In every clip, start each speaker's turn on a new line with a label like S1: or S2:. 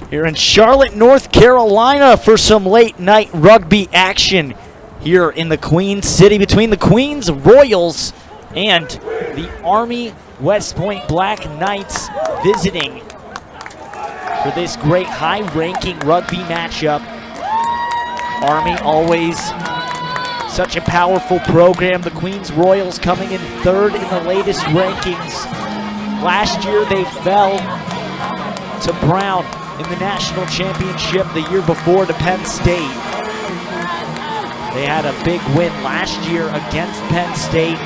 S1: Here in Charlotte, North Carolina for some late night rugby action here in the Queen City between the Queens Royals and the Army West Point Black Knights visiting for this great high-ranking rugby matchup. Army always such a powerful program. The Queens Royals coming in third in the latest rankings. Last year they fell to Brown in the national championship, the year before to Penn State. They had a big win last year against Penn State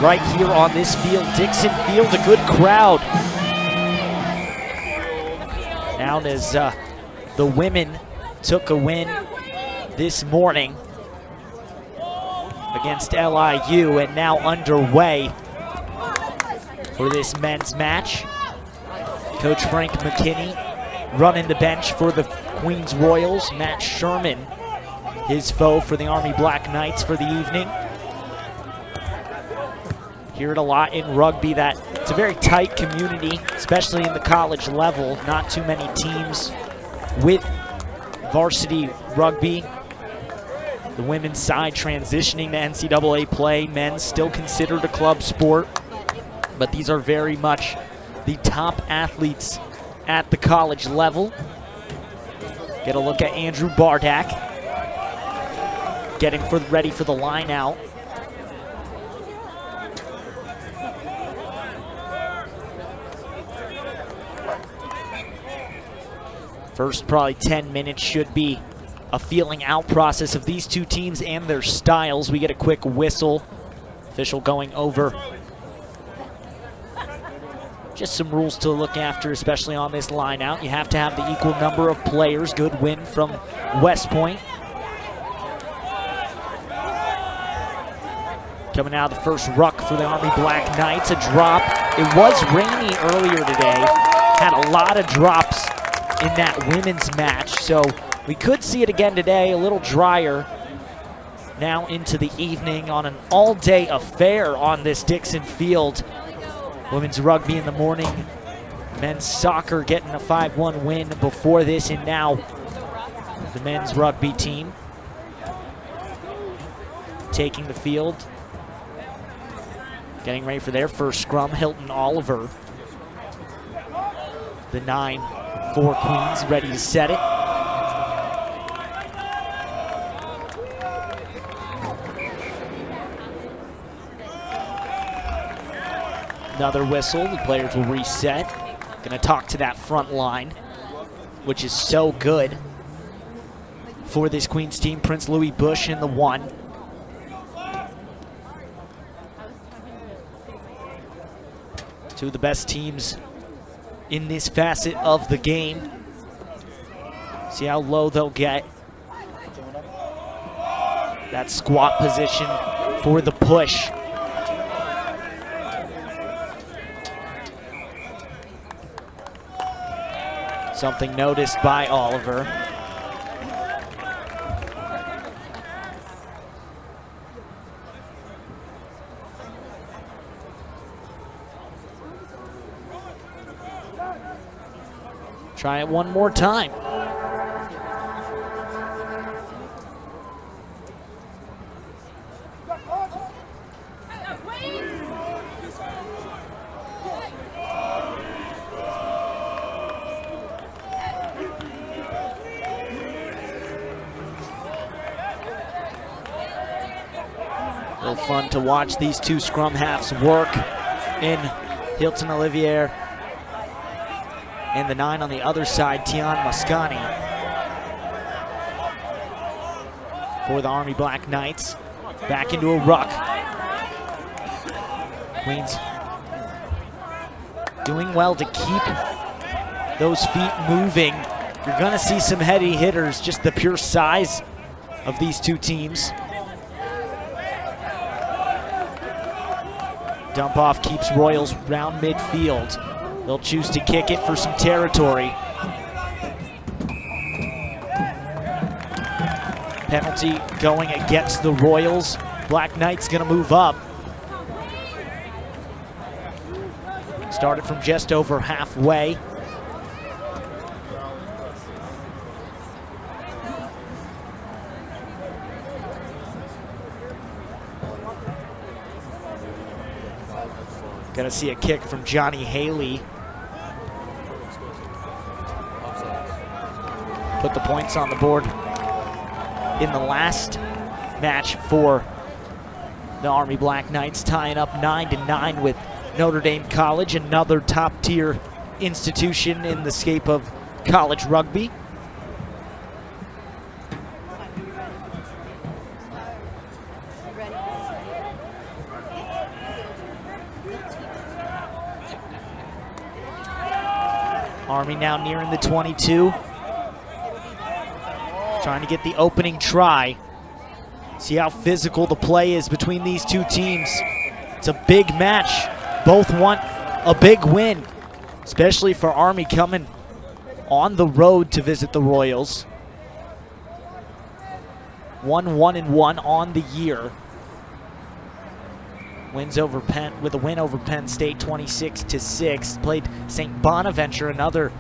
S1: right here on this field, Dixon Field, a good crowd. Down as the women took a win this morning against LIU, and now underway for this men's match. Coach Frank McKinney running the bench for the Queens Royals. Matt Sherman, his foe for the Army Black Knights for the evening. Hear it a lot in rugby that it's a very tight community, especially in the college level. Not too many teams with varsity rugby. The women's side transitioning to NCAA play. Men's still considered a club sport, but these are very much the top athletes at the college level. Get a look at Andrew Bardak getting ready for the line out. First probably 10 minutes should be a feeling out process of these two teams and their styles. We get a quick whistle. Official going over just some rules to look after, especially on this line out. You have to have the equal number of players. Good win from West Point. Coming out of the first ruck for the Army Black Knights, a drop. It was rainy earlier today. Had a lot of drops in that women's match, so we could see it again today, a little drier. Now into the evening on an all-day affair on this Dixon Field. Women's rugby in the morning, men's soccer getting a 5-1 win before this, and now the men's rugby team taking the field, getting ready for their first scrum. Hilton Oliver, the 9-4 Queens, ready to set it. Another whistle, the players will reset. Gonna talk to that front line, which is so good for this Queens team. Prince Louis Bush in the 1. Two of the best teams in this facet of the game. See how low they'll get. That squat position for the push. Something noticed by Oliver. Try it one more time. Real fun to watch these two scrum halves work in Hilton Olivier and the 9 on the other side, Tian Mascani, for the Army Black Knights. Back into a ruck. Queens doing well to keep those feet moving. You're gonna see some heady hitters, just the pure size of these two teams. Dump off keeps Royals round midfield. They'll choose to kick it for some territory. Penalty going against the Royals. Black Knights gonna move up. Started from just over halfway. Gonna see a kick from Johnny Haley. Put the points on the board in the last match for the Army Black Knights, tying up 9-9 with Notre Dame College, another top-tier institution in the scape of college rugby. Army now nearing the 22. Trying to get the opening try. See how physical the play is between these two teams. It's a big match. Both want a big win, especially for Army coming on the road to visit the Royals. 1-1-1 on the year. Wins over with a win over Penn State, 26-6. Played St. Bonaventure, another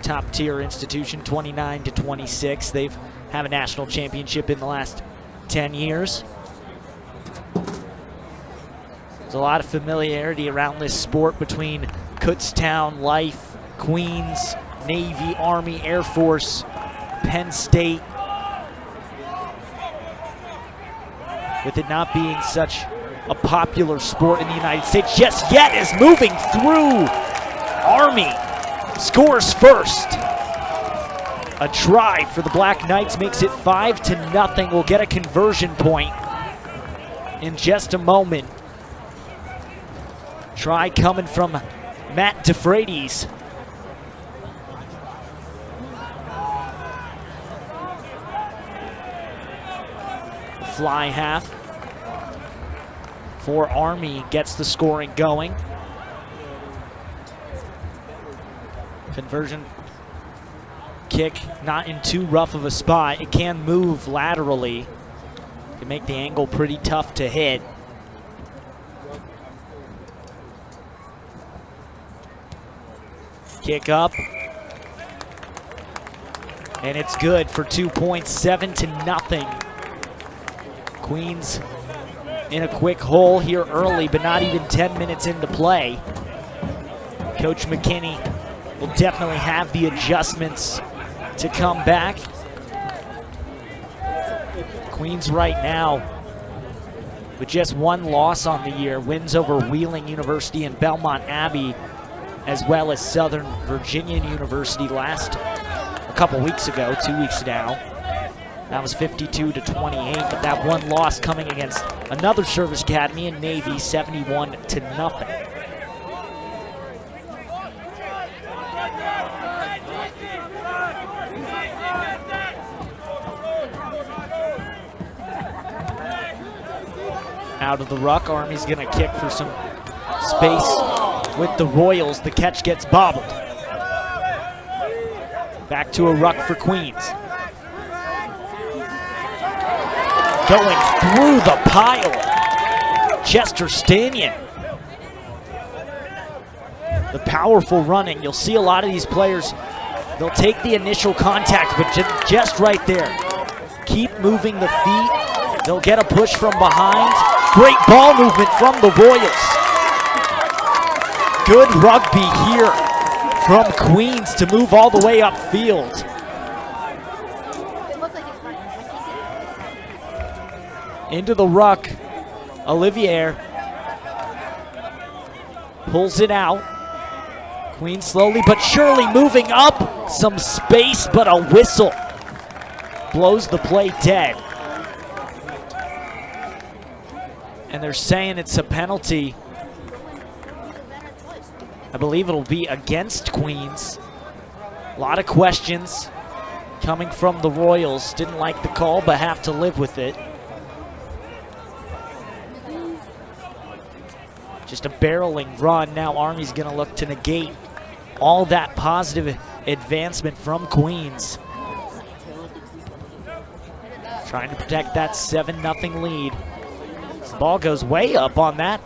S1: top-tier institution, 29-26. They've have a national championship in the last 10 years. There's a lot of familiarity around this sport between Kutztown, Life, Queens, Navy, Army, Air Force, Penn State. With it not being such a popular sport in the United States just yet, is moving through. Army scores first. A try for the Black Knights makes it 5-0. We'll get a conversion point in just a moment. Try coming from Matt DeFreitas. Fly half for Army gets the scoring going. Conversion kick not in too rough of a spot. It can move laterally. Can make the angle pretty tough to hit. Kick up. And it's good for 2 points, 7-0. Queens in a quick hole here early, but not even 10 minutes into play. Coach McKinney will definitely have the adjustments to come back. Queens right now with just one loss on the year, wins over Wheeling University and Belmont Abbey, as well as Southern Virginia University a couple weeks ago, 2 weeks now. That was 52-28, but that one loss coming against another service academy in Navy, 71-0. Out of the ruck, Army's gonna kick for some space with the Royals. The catch gets bobbled. Back to a ruck for Queens. Going through the pile, Chester Stanion. The powerful running. You'll see a lot of these players, they'll take the initial contact, but just right there. Keep moving the feet. They'll get a push from behind. Great ball movement from the Royals. Good rugby here from Queens to move all the way upfield. Into the ruck, Olivier pulls it out. Queens slowly but surely moving up. Some space, but a whistle blows the play dead. And they're saying it's a penalty. I believe it'll be against Queens. A lot of questions coming from the Royals. Didn't like the call, but have to live with it. Just a barreling run. Now Army's gonna look to negate all that positive advancement from Queens. Trying to protect that 7-0 lead. The ball goes way up on that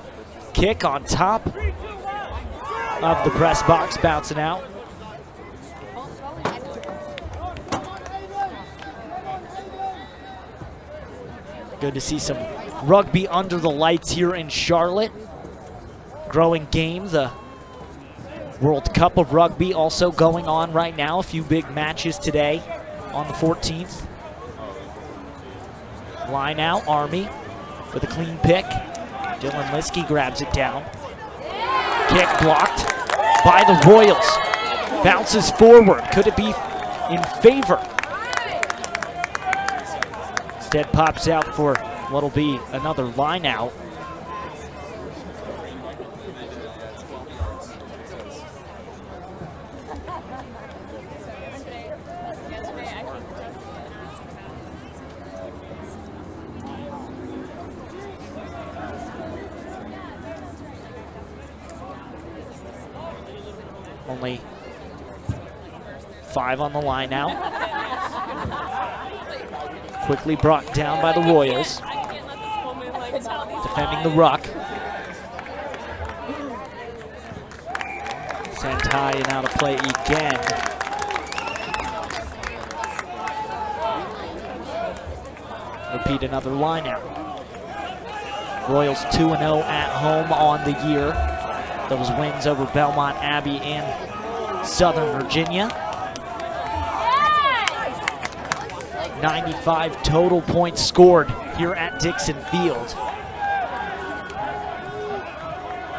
S1: kick on top of the press box, bouncing out. Good to see some rugby under the lights here in Charlotte. growing game. The World Cup of Rugby also going on right now. A few big matches today on the 14th. Line out, Army with a clean pick. Dylan Liskey grabs it down. Kick blocked by the Royals. Bounces forward. Could it be in favor? Instead pops out for what'll be another line out. Only 5 on the line now. Quickly brought down by the Royals. Defending the ruck. Sent high and out of play again. Repeat another line out. Royals 2-0 at home on the year. Those wins over Belmont Abbey and Southern Virginia. 95 total points scored here at Dixon Field.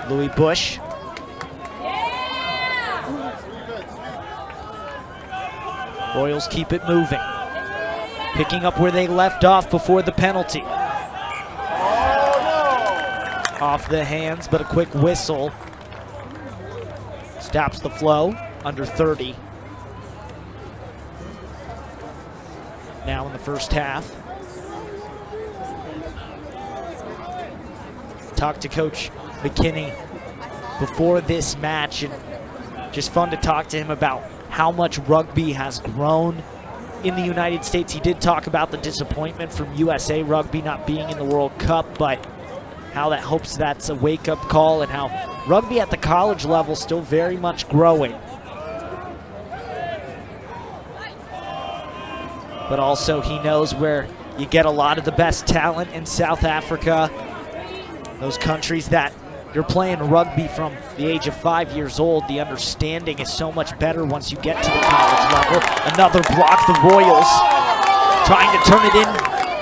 S1: Louis Bush. Royals keep it moving. Picking up where they left off before the penalty. Off the hands, but a quick whistle stops the flow. Under 30. Now in the first half. Talked to Coach McKinney before this match, and just fun to talk to him about how much rugby has grown in the United States. He did talk about the disappointment from USA Rugby not being in the World Cup, but how that hopes that's a wake-up call, and how rugby at the college level still very much growing. But also he knows where you get a lot of the best talent in South Africa, those countries that you're playing rugby from the age of 5 years old. The understanding is so much better once you get to the college level. Another block, the Royals trying to turn it in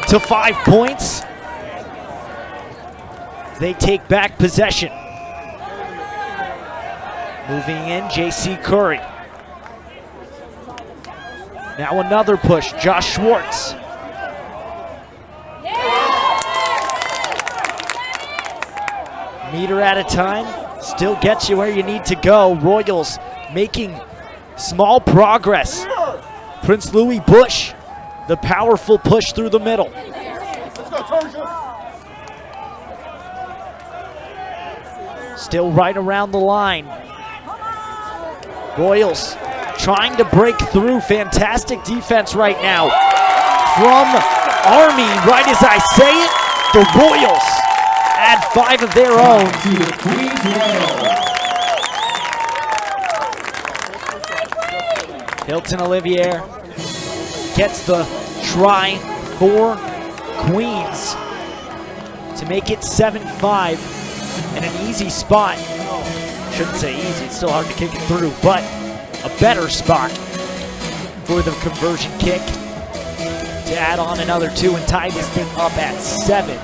S1: to 5 points. They take back possession. Moving in, J.C. Curry. Now another push, Josh Schwartz. Meter at a time, still gets you where you need to go. Royals making small progress. Prince Louis Bush, the powerful push through the middle. Still right around the line. Royals trying to break through. Fantastic defense right now from Army. Right as I say it, the Royals add 5 of their own. Hilton Olivier gets the try for Queens to make it 7-5 in an easy spot. Shouldn't say easy, it's still hard to kick it through, but a better spot for the conversion kick to add on another 2 and tie this thing up at 7.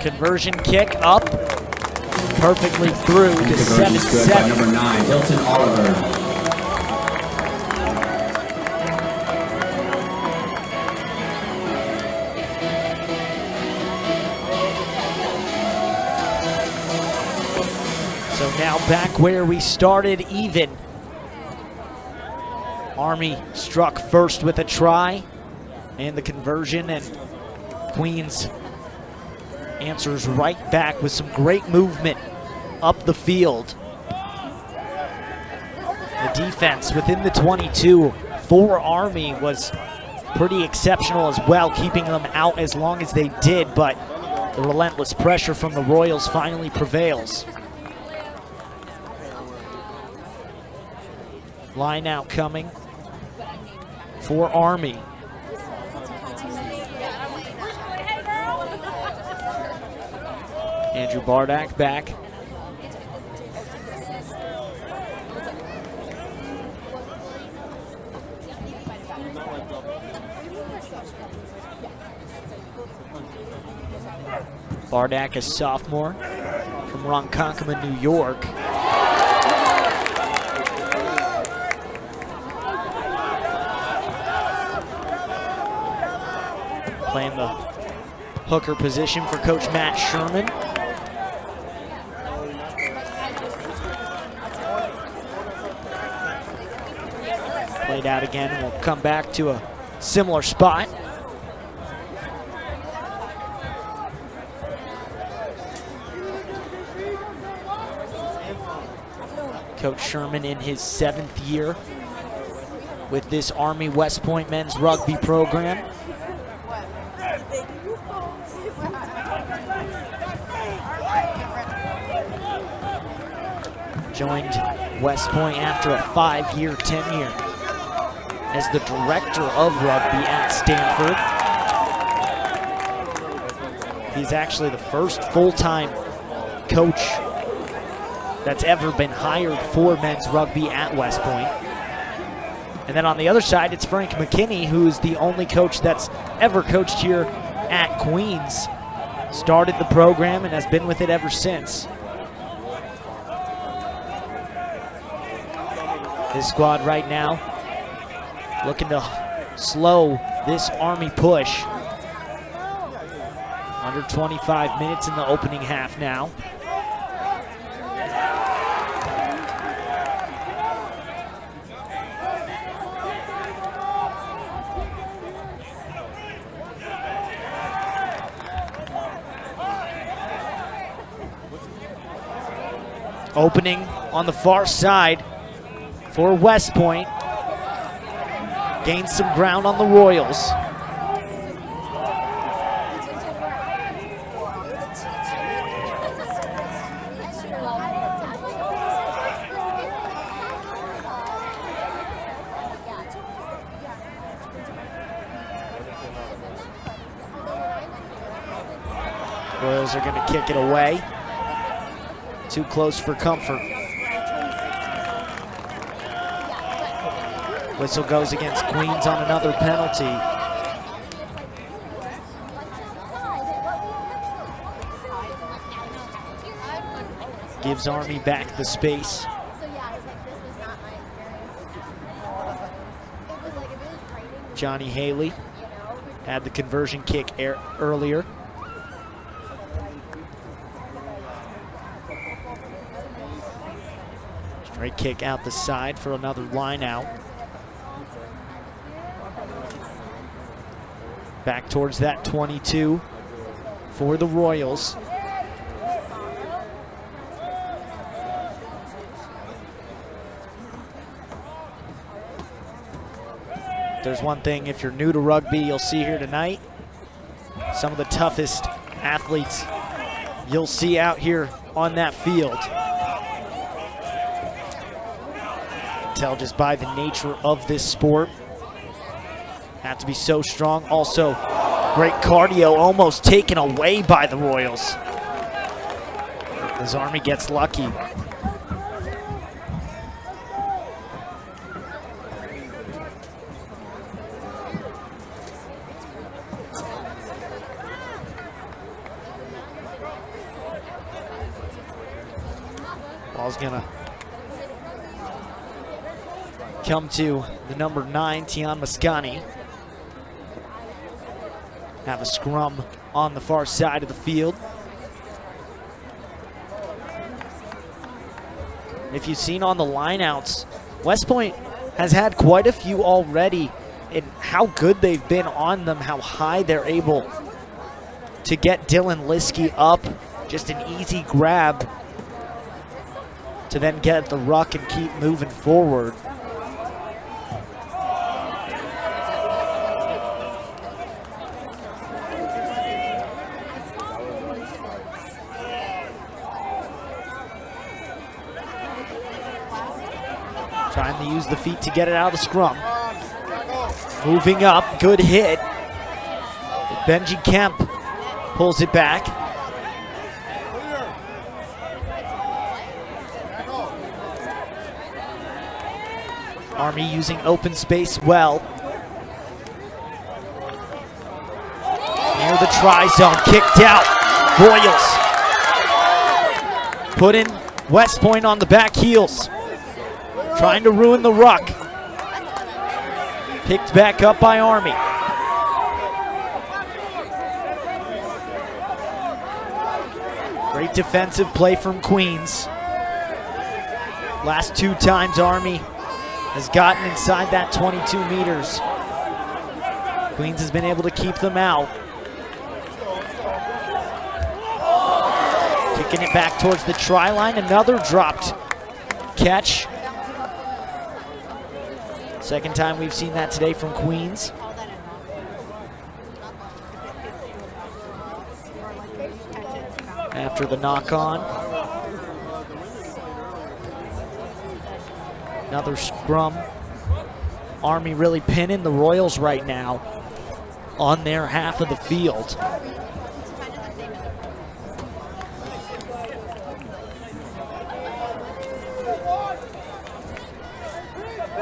S1: Conversion kick up, perfectly through to 7-7.
S2: Number 9, Hilton Oliver.
S1: So now back where we started, even. Army struck first with a try and the conversion, and Queens answers right back with some great movement up the field. The defense within the 22 for Army was pretty exceptional as well, keeping them out as long as they did, but the relentless pressure from the Royals finally prevails. Line out coming for Army. Andrew Bardak back. Bardak, a sophomore from Ronkonkoma, New York. Playing the hooker position for Coach Matt Sherman. Played out again, and we'll come back to a similar spot. Coach Sherman in his 7th year with this Army West Point men's rugby program. Joined West Point after a 5-year tenure as the director of rugby at Stanford. He's actually the first full-time coach that's ever been hired for men's rugby at West Point. And then on the other side, it's Frank McKinney, who's the only coach that's ever coached here at Queens. Started the program and has been with it ever since. This squad right now looking to slow this Army push. Under 25 minutes in the opening half now. Opening on the far side for West Point. Gains some ground on the Royals. Royals are going to kick it away. Too close for comfort. Whistle goes against Queens on another penalty. Gives Army back the space. Johnny Haley had the conversion kick earlier. Straight kick out the side for another line out. Back towards that 22 for the Royals. There's one thing, if you're new to rugby, you'll see here tonight. Some of the toughest athletes you'll see out here on that field. Tell just by the nature of this sport. Have to be so strong. Also, great cardio, almost taken away by the Royals. As Army gets lucky. Ball's gonna come to the number 9, Tian Mascani. Have a scrum on the far side of the field. If you've seen on the lineouts, West Point has had quite a few already, and how good they've been on them, how high they're able to get Dylan Liskey up. Just an easy grab to then get at the ruck and keep moving forward. Trying to use the feet to get it out of the scrum. Moving up, good hit. Benji Kemp pulls it back. Army using open space well. Near the try zone, kicked out. Royals putting West Point on the back heels. Trying to ruin the ruck. Picked back up by Army. Great defensive play from Queens. Last 2 times Army has gotten inside that 22 meters. Queens has been able to keep them out. Kicking it back towards the try line. Another dropped catch. Second time we've seen that today from Queens. After the knock-on. Another scrum. Army really pinning the Royals right now on their half of the field.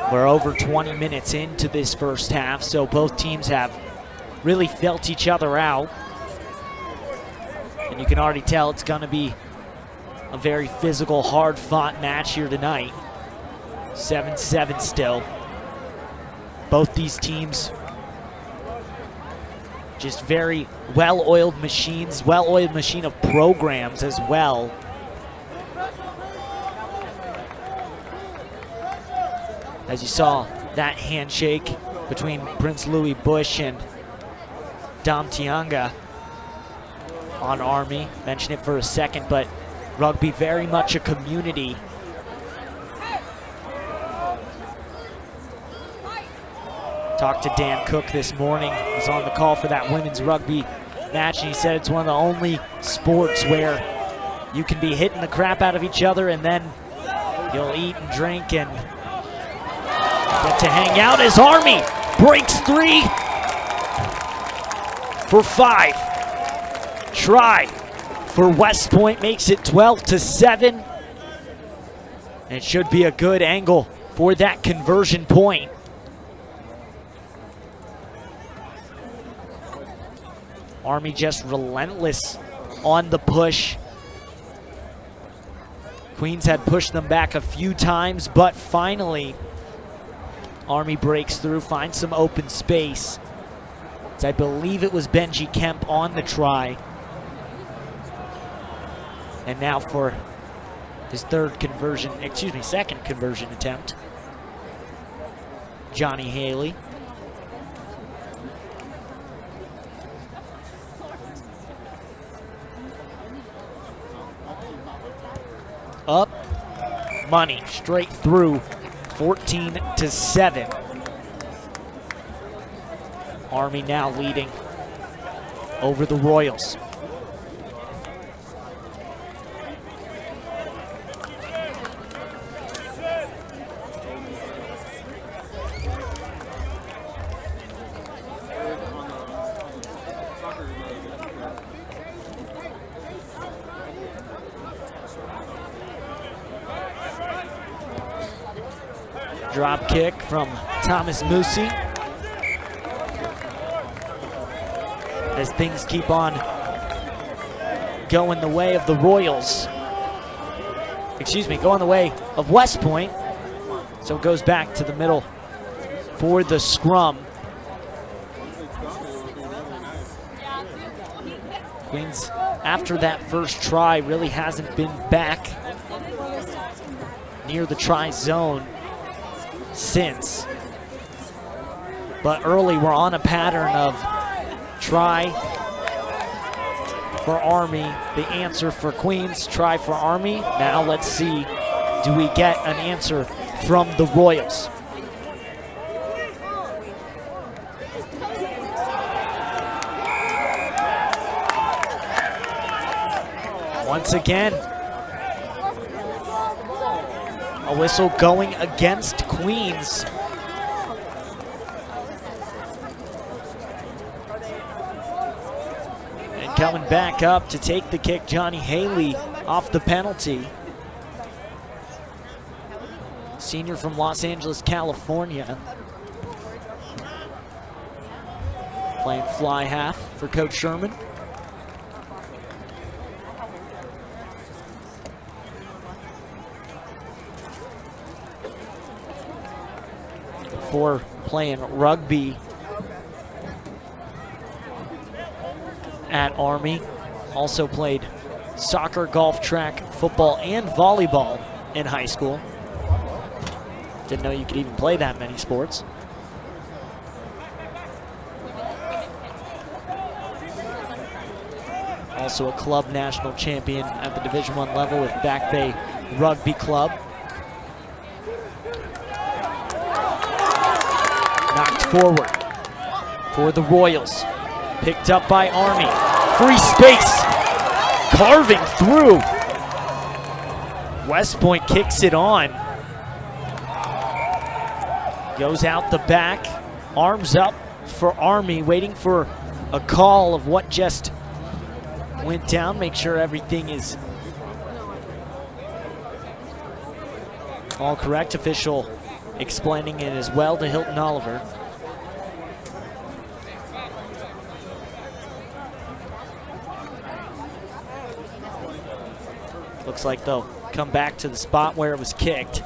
S1: We're over 20 minutes into this first half, so both teams have really felt each other out. And you can already tell it's going to be a very physical, hard-fought match here tonight. 7-7 still. Both these teams just very well-oiled machines, well-oiled machine of programs as well. As you saw, that handshake between Prince Louis Bush and Dom Tianga on Army. Mention it for a second, but rugby very much a community. Talked to Dan Cook this morning. He was on the call for that women's rugby match, and he said it's one of the only sports where you can be hitting the crap out of each other and then you'll eat and drink and get to hang out as Army breaks 3 for 5. Try for West Point makes it 12-7. And it should be a good angle for that conversion point. Army just relentless on the push. Queens had pushed them back a few times, but finally Army breaks through, finds some open space. I believe it was Benji Kemp on the try. And now for his second conversion attempt, Johnny Haley. Up, money, straight through, 14-7. Army now leading over the Royals. Drop kick from Thomas Musi. As things keep on going the way of the Royals. Going the way of West Point. So it goes back to the middle for the scrum. Queens, after that first try, really hasn't been back near the try zone since. But early we're on a pattern of try for Army, the answer for Queens, try for Army. Now let's see do we get an answer from the Royals? Once again, a whistle going against Queens. And coming back up to take the kick, Johnny Haley off the penalty. Senior from Los Angeles, California. Playing fly half for Coach Sherman. Before playing rugby at Army, also played soccer, golf, track, football, and volleyball in high school. Didn't know you could even play that many sports. Also a club national champion at the Division I level with Back Bay Rugby Club. Knocked forward for the Royals. Picked up by Army. Free space. Carving through. West Point kicks it on. Goes out the back. Arms up for Army, waiting for a call of what just went down. Make sure everything is all correct. Official explaining it as well to Hilton Oliver. Looks like they'll come back to the spot where it was kicked.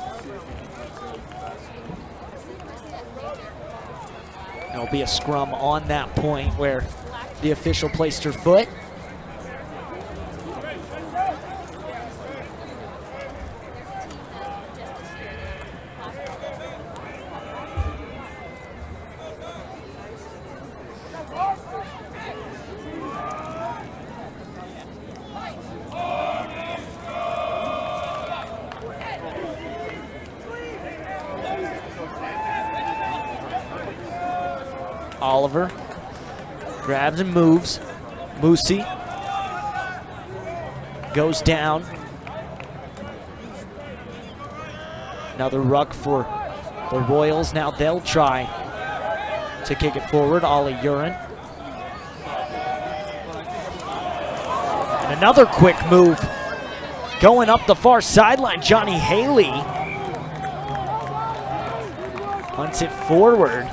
S1: There'll be a scrum on that point where the official placed her foot. Oliver grabs and moves. Moosey goes down. Another ruck for the Royals. Now they'll try to kick it forward. Ollie Urin. And another quick move going up the far sideline. Johnny Haley punts it forward.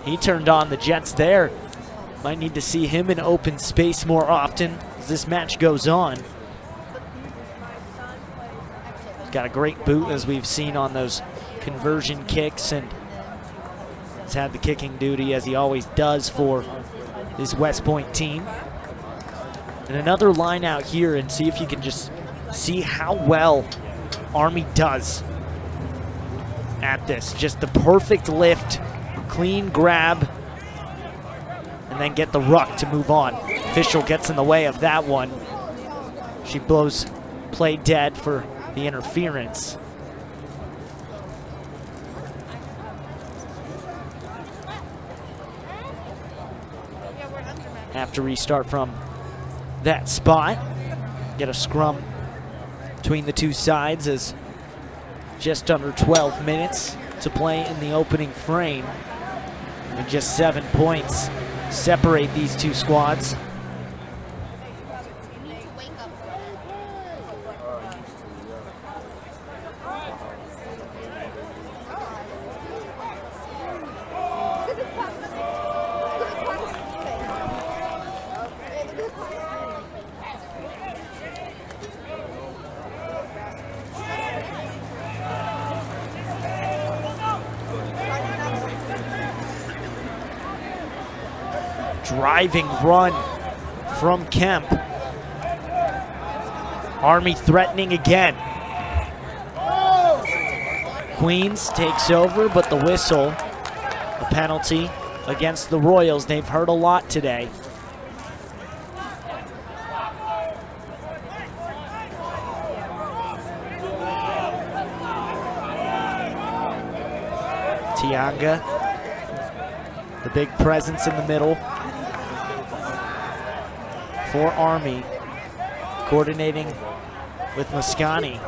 S1: He turned on the Jets there. Might need to see him in open space more often as this match goes on. He's got a great boot, as we've seen on those conversion kicks, and he's had the kicking duty as he always does for his West Point team. And another line out here, and see if you can just see how well Army does at this. Just the perfect lift. Clean grab, and then get the ruck to move on. Official gets in the way of that one. She blows play dead for the interference. Have to restart from that spot. Get a scrum between the two sides as just under 12 minutes to play in the opening frame. And just 7 points separate these two squads. Driving run from Kemp. Army threatening again. Queens takes over, but the whistle, a penalty against the Royals. They've heard a lot today. Tianga, the big presence in the middle for Army, coordinating with Moscani.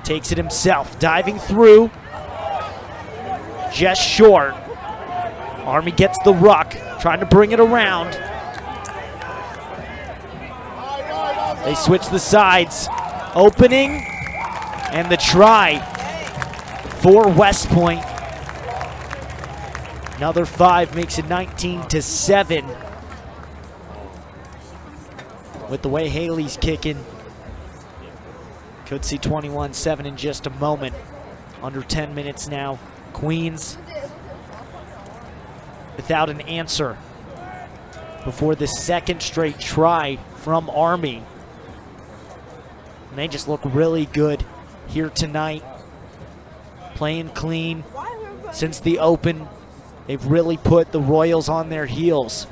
S1: Takes it himself, diving through, just short. Army gets the ruck, trying to bring it around. They switch the sides, opening, and the try for West Point. Another 5 makes it 19-7. With the way Haley's kicking, could see 21-7 in just a moment. Under 10 minutes now. Queens without an answer before the second straight try from Army. And they just look really good here tonight. Playing clean since the open. They've really put the Royals on their heels.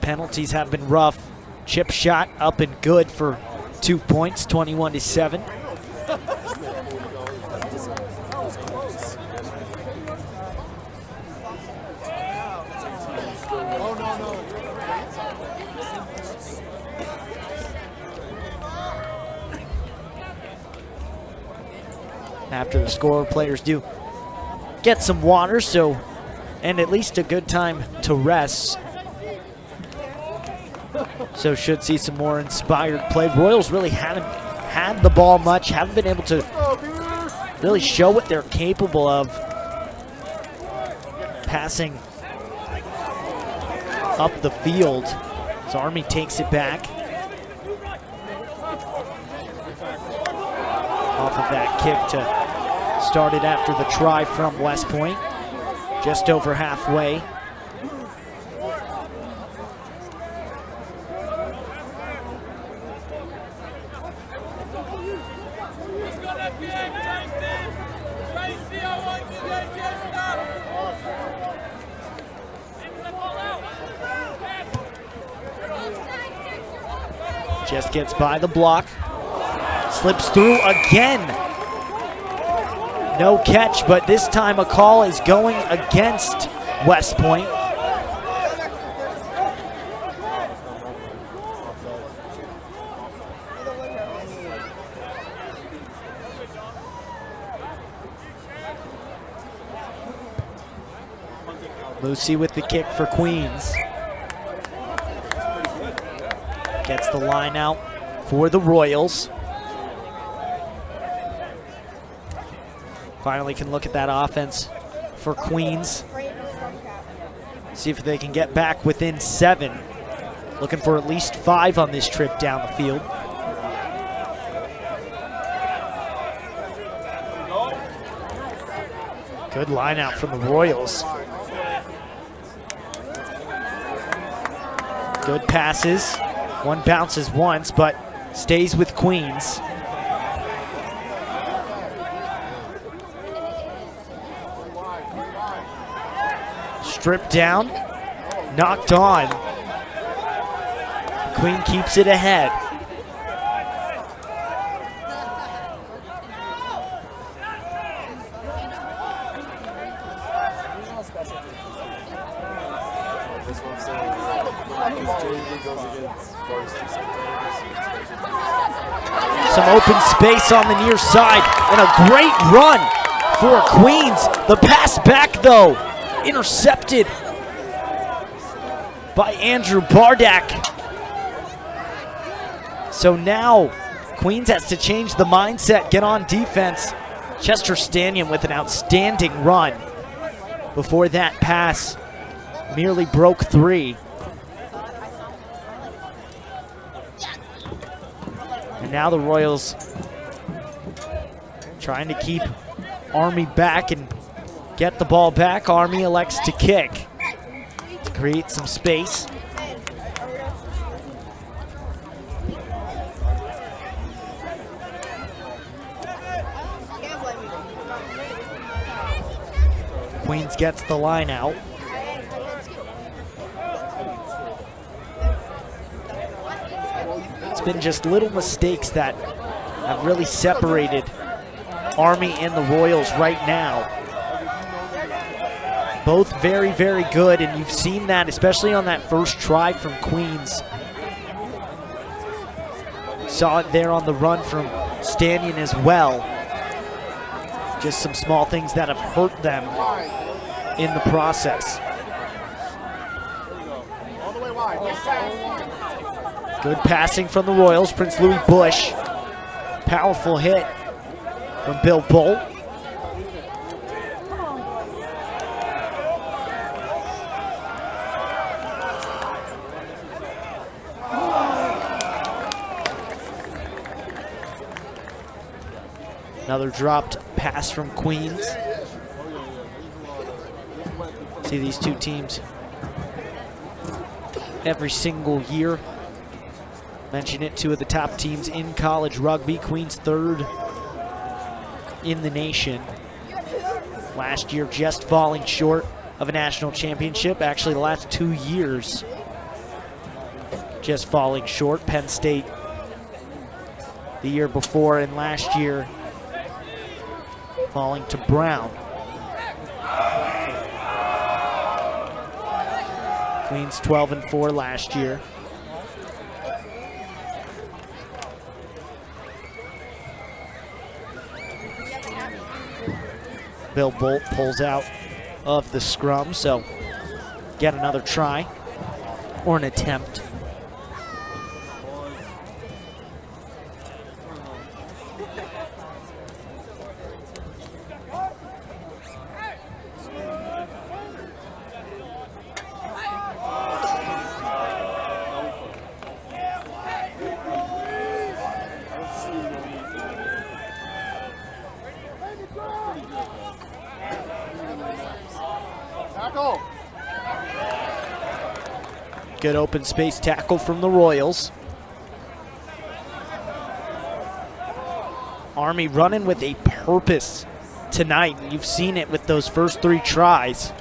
S1: Penalties have been rough. Chip shot up and good for 2 points, 21-7. After the score, players do get some water, and at least a good time to rest. So should see some more inspired play. Royals really haven't had the ball much, haven't been able to really show what they're capable of. Passing up the field. So Army takes it back. Off of that kick to start it after the try from West Point. Just over halfway. Just gets by the block. Slips through again. No catch, but this time a call is going against West Point. Lucy with the kick for Queens. Gets the line out for the Royals. Finally can look at that offense for Queens. See if they can get back within 7. Looking for at least 5 on this trip down the field. Good line out from the Royals. Good passes. One bounces once, but stays with Queens. Stripped down, knocked on. Queen keeps it ahead. Some open space on the near side and a great run for Queens. The pass back though, intercepted by Andrew Bardak. So now Queens has to change the mindset, get on defense. Chester Stanion with an outstanding run. Before that pass merely broke 3. And now the Royals trying to keep Army back and get the ball back. Army elects to kick to create some space. Queens gets the line out. It's been just little mistakes that have really separated Army and the Royals right now. Both very, very good, and you've seen that, especially on that first try from Queens. Saw it there on the run from Stanion as well. Just some small things that have hurt them in the process. Good passing from the Royals. Prince Louis Bush. Powerful hit from Bill Bolt. Another dropped pass from Queens. See these two teams every single year. Mention it, two of the top teams in college rugby. Queens third in the nation. Last year just falling short of a national championship. Actually the last 2 years just falling short. Penn State the year before, and last year falling to Brown. Queens 12-4 last year. Bill Bolt pulls out of the scrum, so get another try or an attempt. Good open space tackle from the Royals. Army running with a purpose tonight. You've seen it with those first 3 tries.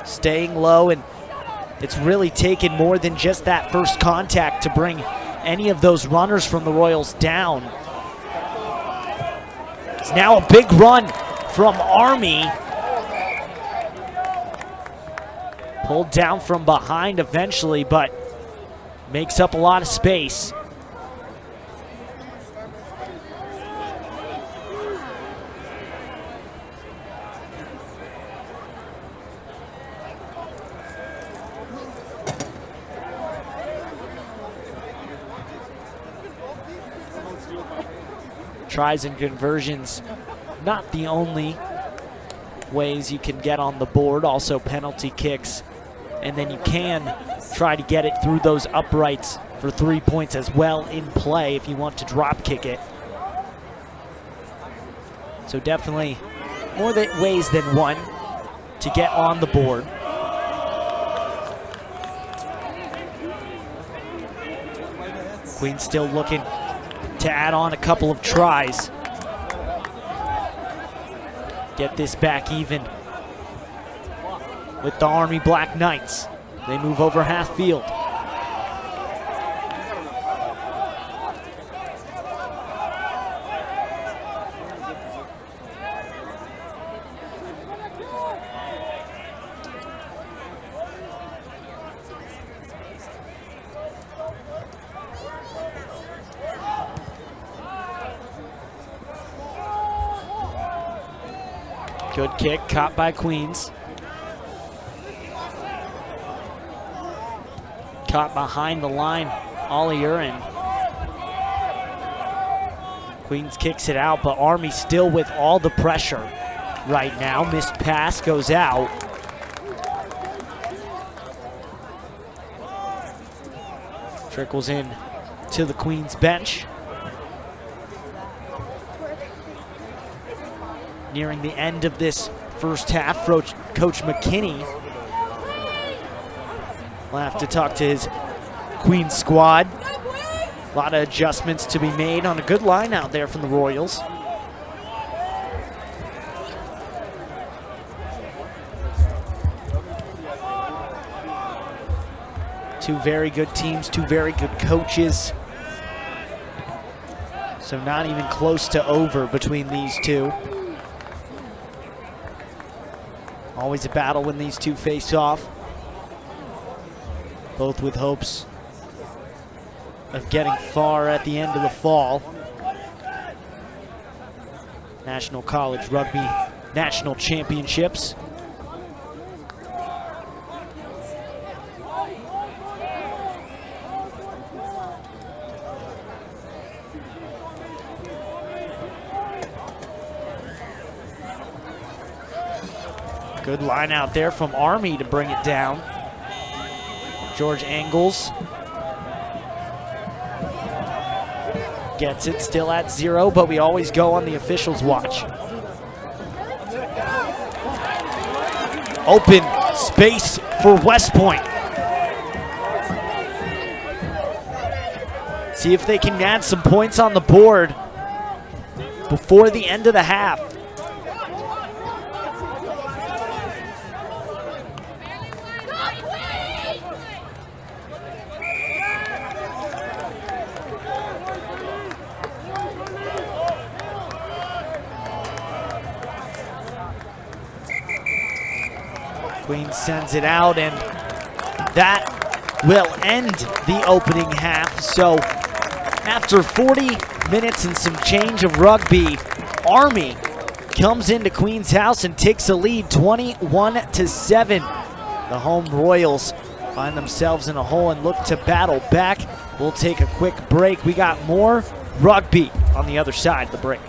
S1: Staying low, and it's really taken more than just that first contact to bring any of those runners from the Royals down. It's now a big run from Army. Pulled down from behind eventually, but makes up a lot of space. Tries and conversions, not the only ways you can get on the board, also penalty kicks. And then you can try to get it through those uprights for 3 points as well in play if you want to drop kick it. So definitely more ways than one to get on the board. Queens still looking to add on a couple of tries. Get this back even with the Army Black Knights. They move over half field. Good kick, caught by Queens. Caught behind the line, Ollier, and Queens kicks it out, but Army still with all the pressure right now. Missed pass goes out. Trickles in to the Queens bench. Nearing the end of this first half, Coach McKinney will have to talk to his Queens squad. A lot of adjustments to be made on a good line out there from the Royals. Two very good teams, two very good coaches. So not even close to over between these two. Always a battle when these two face off. Both with hopes of getting far at the end of the fall. National College Rugby National Championships. Good line out there from Army to bring it down. George Angles gets it, still at 0, but we always go on the officials' watch. Open space for West Point. See if they can add some points on the board before the end of the half. Queens sends it out, and that will end the opening half. So after 40 minutes and some change of rugby, Army comes into Queens House and takes a lead 21-7. The home Royals find themselves in a hole and look to battle back. We'll take a quick break. We got more rugby on the other side of the break.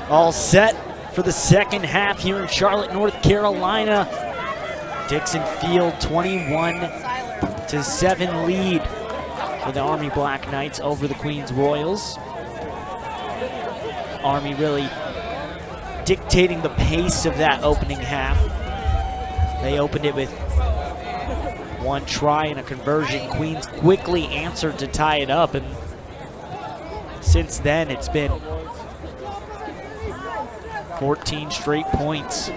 S1: All set for the second half here in Charlotte, North Carolina. Dixon Field 21-7 lead for the Army Black Knights over the Queens Royals. Army really dictating the pace of that opening half. They opened it with one try and a conversion. Queens quickly answered to tie it up, and since then it's been 14 straight points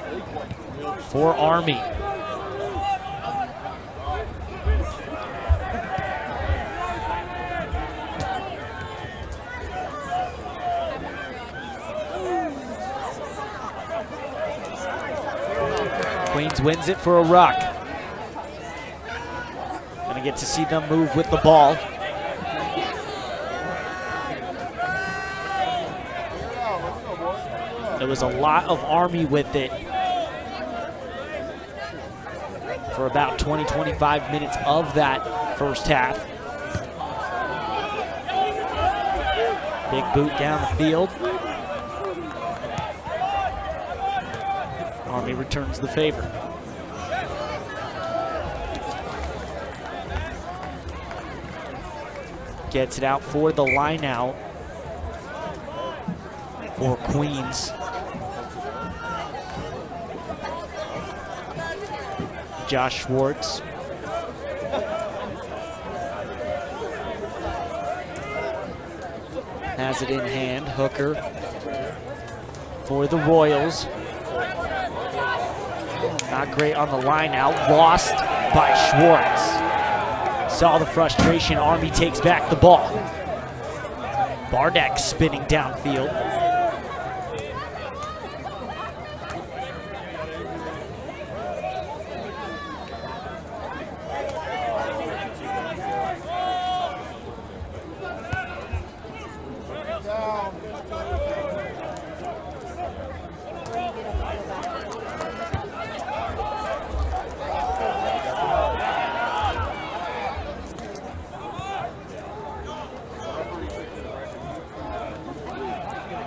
S1: for Army. Queens wins it for a ruck. Gonna get to see them move with the ball. There was a lot of Army with it for about 20-25 minutes of that first half. Big boot down the field. Army returns the favor. Gets it out for the line out for Queens. Josh Schwartz. Has it in hand. Hooker for the Royals. Not great on the line out. Lost by Schwartz. Saw the frustration. Army takes back the ball. Bardak spinning downfield.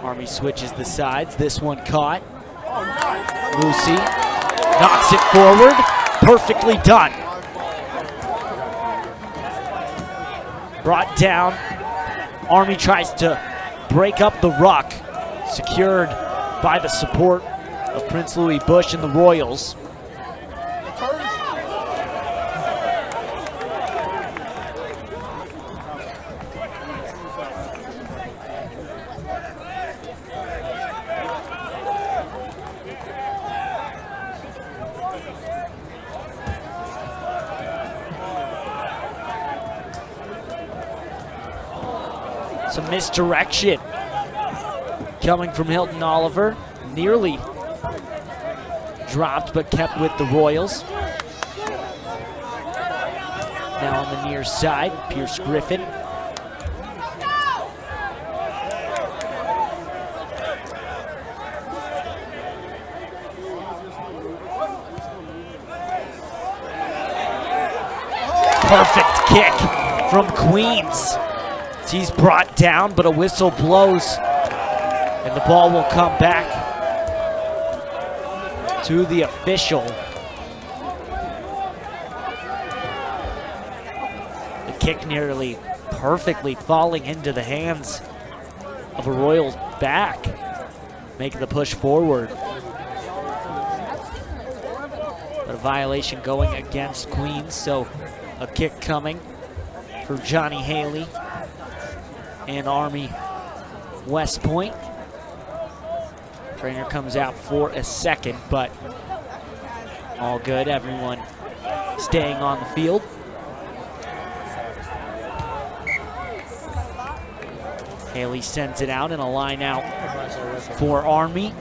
S1: Army switches the sides. This one caught. Lucy knocks it forward. Perfectly done. Brought down. Army tries to break up the ruck. Secured by the support of Prince Louis Bush and the Royals. Some misdirection coming from Hilton Oliver. Nearly dropped but kept with the Royals. Now on the near side, Pierce Griffin. Perfect kick from Queens. He's brought down, but a whistle blows, and the ball will come back to the official. The kick nearly perfectly falling into the hands of a Royals back, making the push forward. But a violation going against Queens, so a kick coming for Johnny Haley and Army West Point. Trainer comes out for a second, but all good. Everyone staying on the field. Haley sends it out in a line out for Army.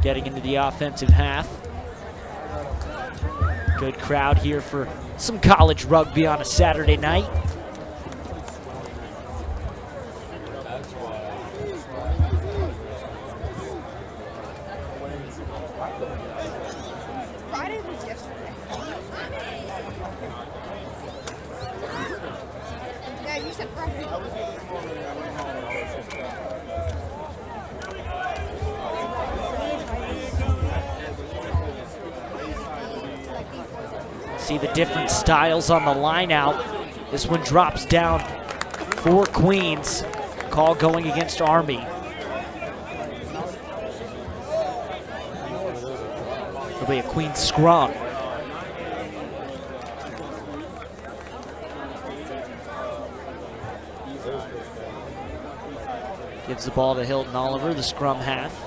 S1: Getting into the offensive half. Good crowd here for some college rugby on a Saturday night. See the different styles on the line out. This one drops down for Queens. Call going against Army. It'll be a Queens scrum. Gives the ball to Hilton Oliver, the scrum half.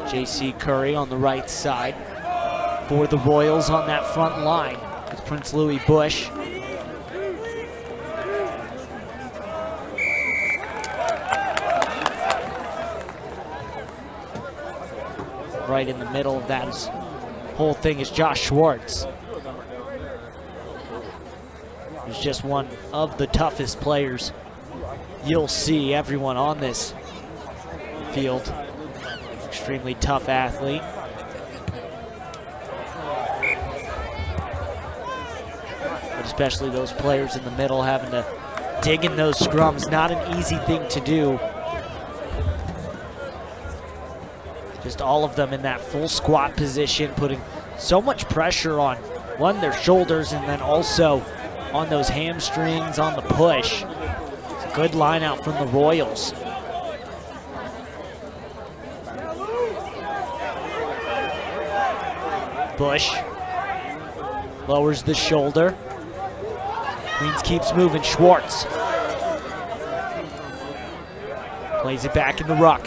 S1: J.C. Curry on the right side for the Royals on that front line with Prince Louis Bush. Right in the middle of that whole thing is Josh Schwartz. He's just one of the toughest players you'll see. Everyone on this field. Extremely tough athlete. But especially those players in the middle having to dig in those scrums. Not an easy thing to do. Just all of them in that full squat position, putting so much pressure on, one, their shoulders, and then also on those hamstrings, on the push. It's a good line out from the Royals. Bush lowers the shoulder. Queens keeps moving. Schwartz plays it back in the ruck.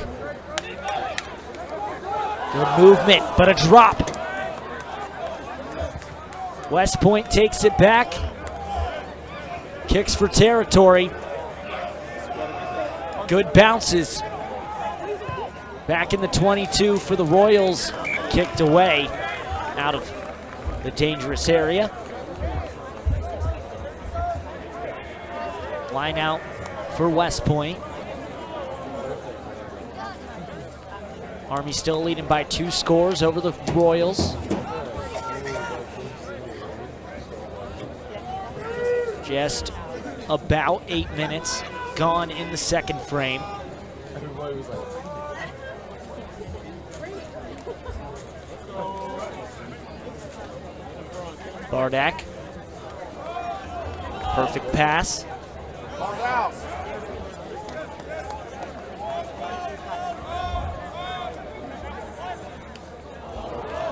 S1: Good movement, but a drop. West Point takes it back. Kicks for territory. Good bounces. Back in the 22 for the Royals. Kicked away out of the dangerous area. Line out for West Point. Army still leading by 2 scores over the Royals. Just about 8 minutes gone in the second frame. Bardak. Perfect pass.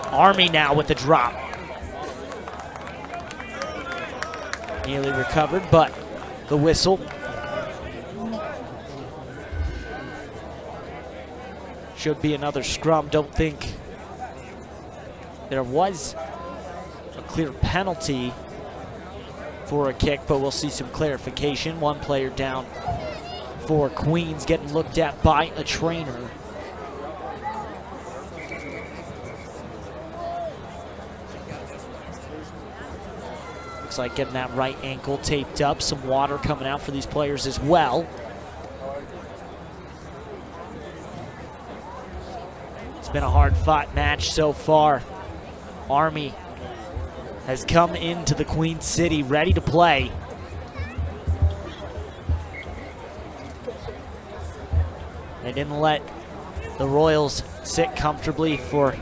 S1: Army now with the drop. Nearly recovered, but the whistle. Should be another scrum. Don't think there was a clear penalty for a kick, but we'll see some clarification. One player down for Queens getting looked at by a trainer. Looks like getting that right ankle taped up. Some water coming out for these players as well. It's been a hard-fought match so far. Army has come into the Queen City ready to play. They didn't let the Royals sit comfortably for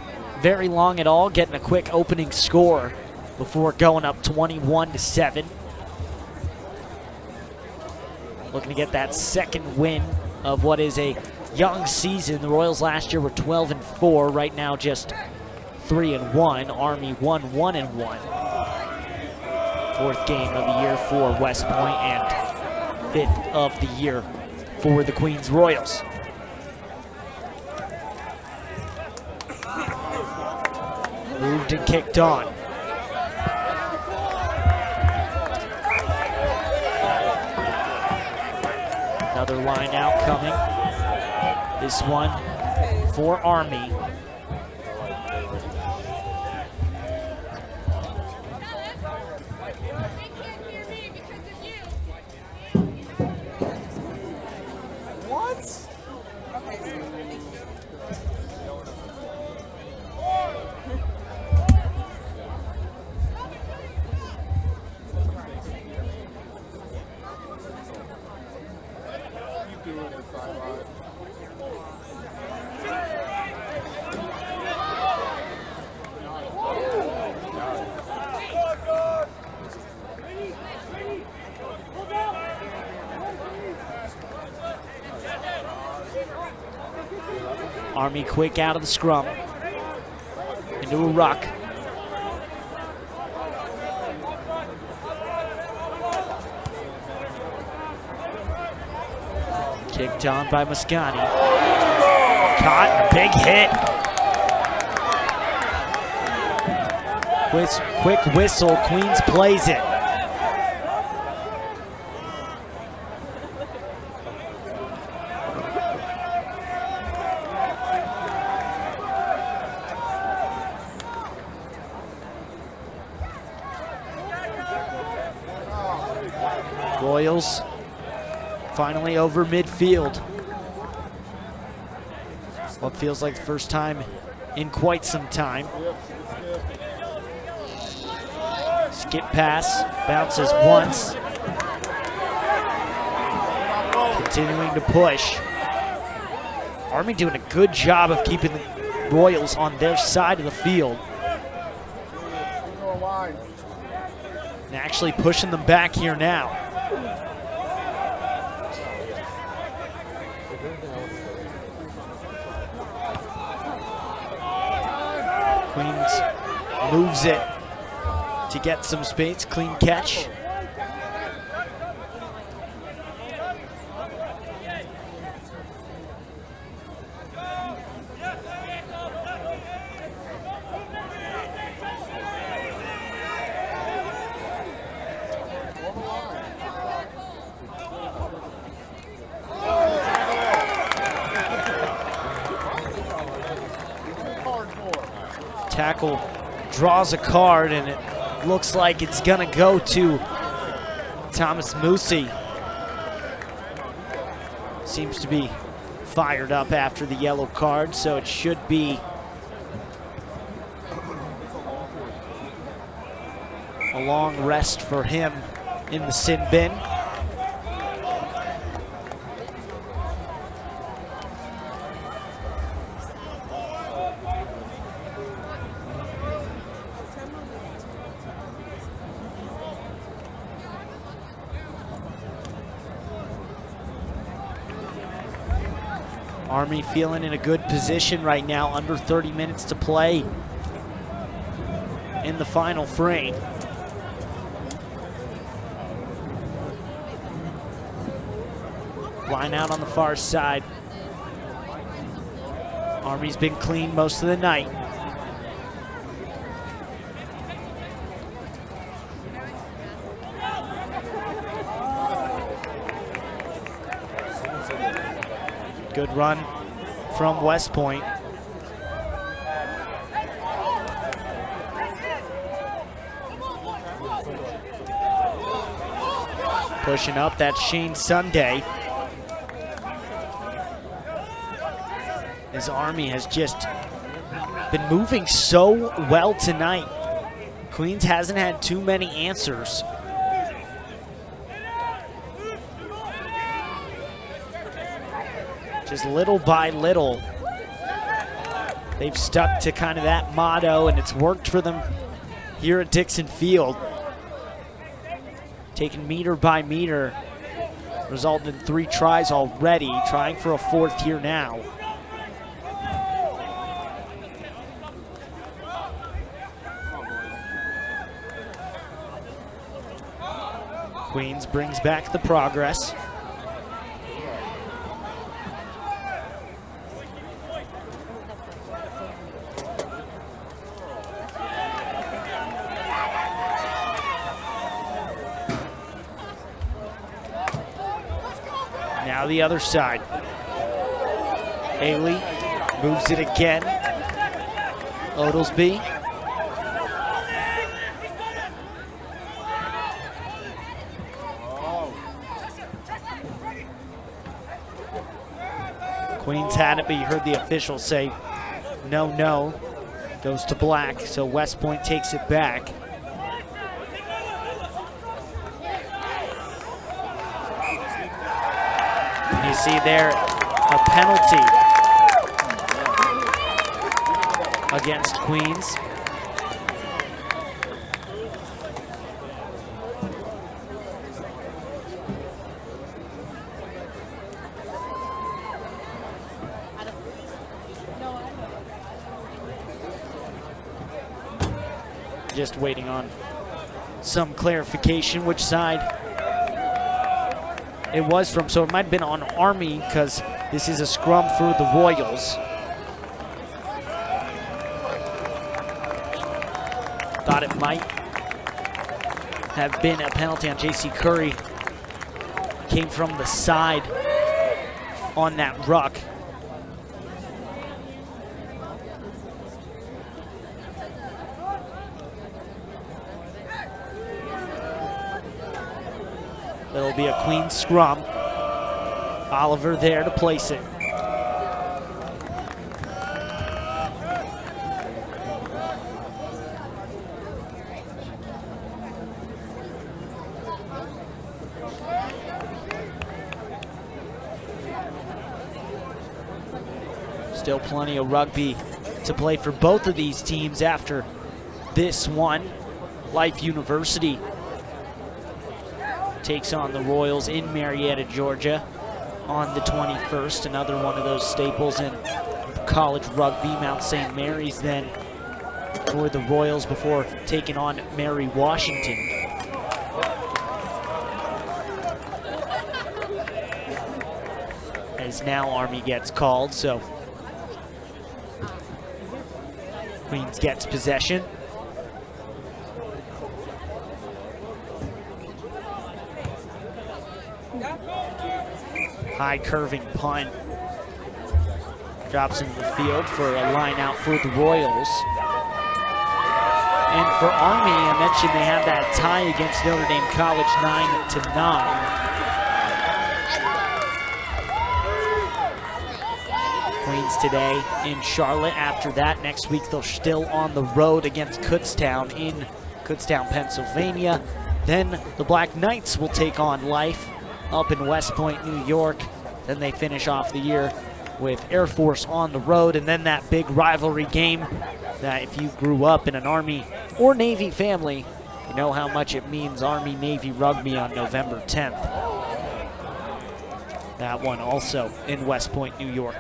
S1: very long at all, getting a quick opening score before going up 21-7. Looking to get that second win of what is a young season. The Royals last year were 12-4, right now just 3-1. Army won 1-1. Fourth game of the year for West Point and fifth of the year for the Queens Royals. Moved and kicked on. Another line out coming. This one for Army. Army quick out of the scrum. Into a ruck. Kicked on by Moscani. Caught, big hit. Quick whistle, Queens plays it. Royals finally over midfield. What feels like the first time in quite some time. Skip pass, bounces once. Continuing to push. Army doing a good job of keeping the Royals on their side of the field. And actually pushing them back here now. Queens moves it to get some space, clean catch. Tackle draws a card, and it looks like it's gonna go to Thomas Musi. Seems to be fired up after the yellow card, so it should be a long rest for him in the sin bin. Army feeling in a good position right now, under 30 minutes to play in the final frame. Line out on the far side. Army's been clean most of the night. Good run from West Point. Pushing up, that's Shane Sunday. His Army has just been moving so well tonight. Queens hasn't had too many answers. Just little by little, they've stuck to kind of that motto, and it's worked for them here at Dixon Field. Taking meter by meter, resulted in 3 tries already, trying for a 4th here now. Queens brings back the progress. Now the other side. Haley moves it again. Oglesby. Queens had it, but you heard the official say, no, no. Goes to black, so West Point takes it back. see there a penalty against Queens. Just waiting on some clarification which side it was from. So it might have been on Army because this is a scrum for the Royals. Thought it might have been a penalty on J.C. Curry. Came from the side on that ruck. It'll be a Queens scrum. Oliver there to place it. Still plenty of rugby to play for both of these teams after this one. Life University takes on the Royals in Marietta, Georgia on the 21st. Another one of those staples in college rugby. Mount St. Mary's then for the Royals before taking on Mary Washington. As now Army gets called, so Queens gets possession. High curving punt. Drops into the field for a line out for the Royals. And for Army, I mentioned they have that tie against Notre Dame College 9-9. Queens today in Charlotte. After that, next week they're still on the road against Kutztown in Kutztown, Pennsylvania. Then the Black Knights will take on Life up in West Point, New York. Then they finish off the year with Air Force on the road, and then that big rivalry game that if you grew up in an Army or Navy family, you know how much it means, Army-Navy rugby on November 10th. That one also in West Point, New York.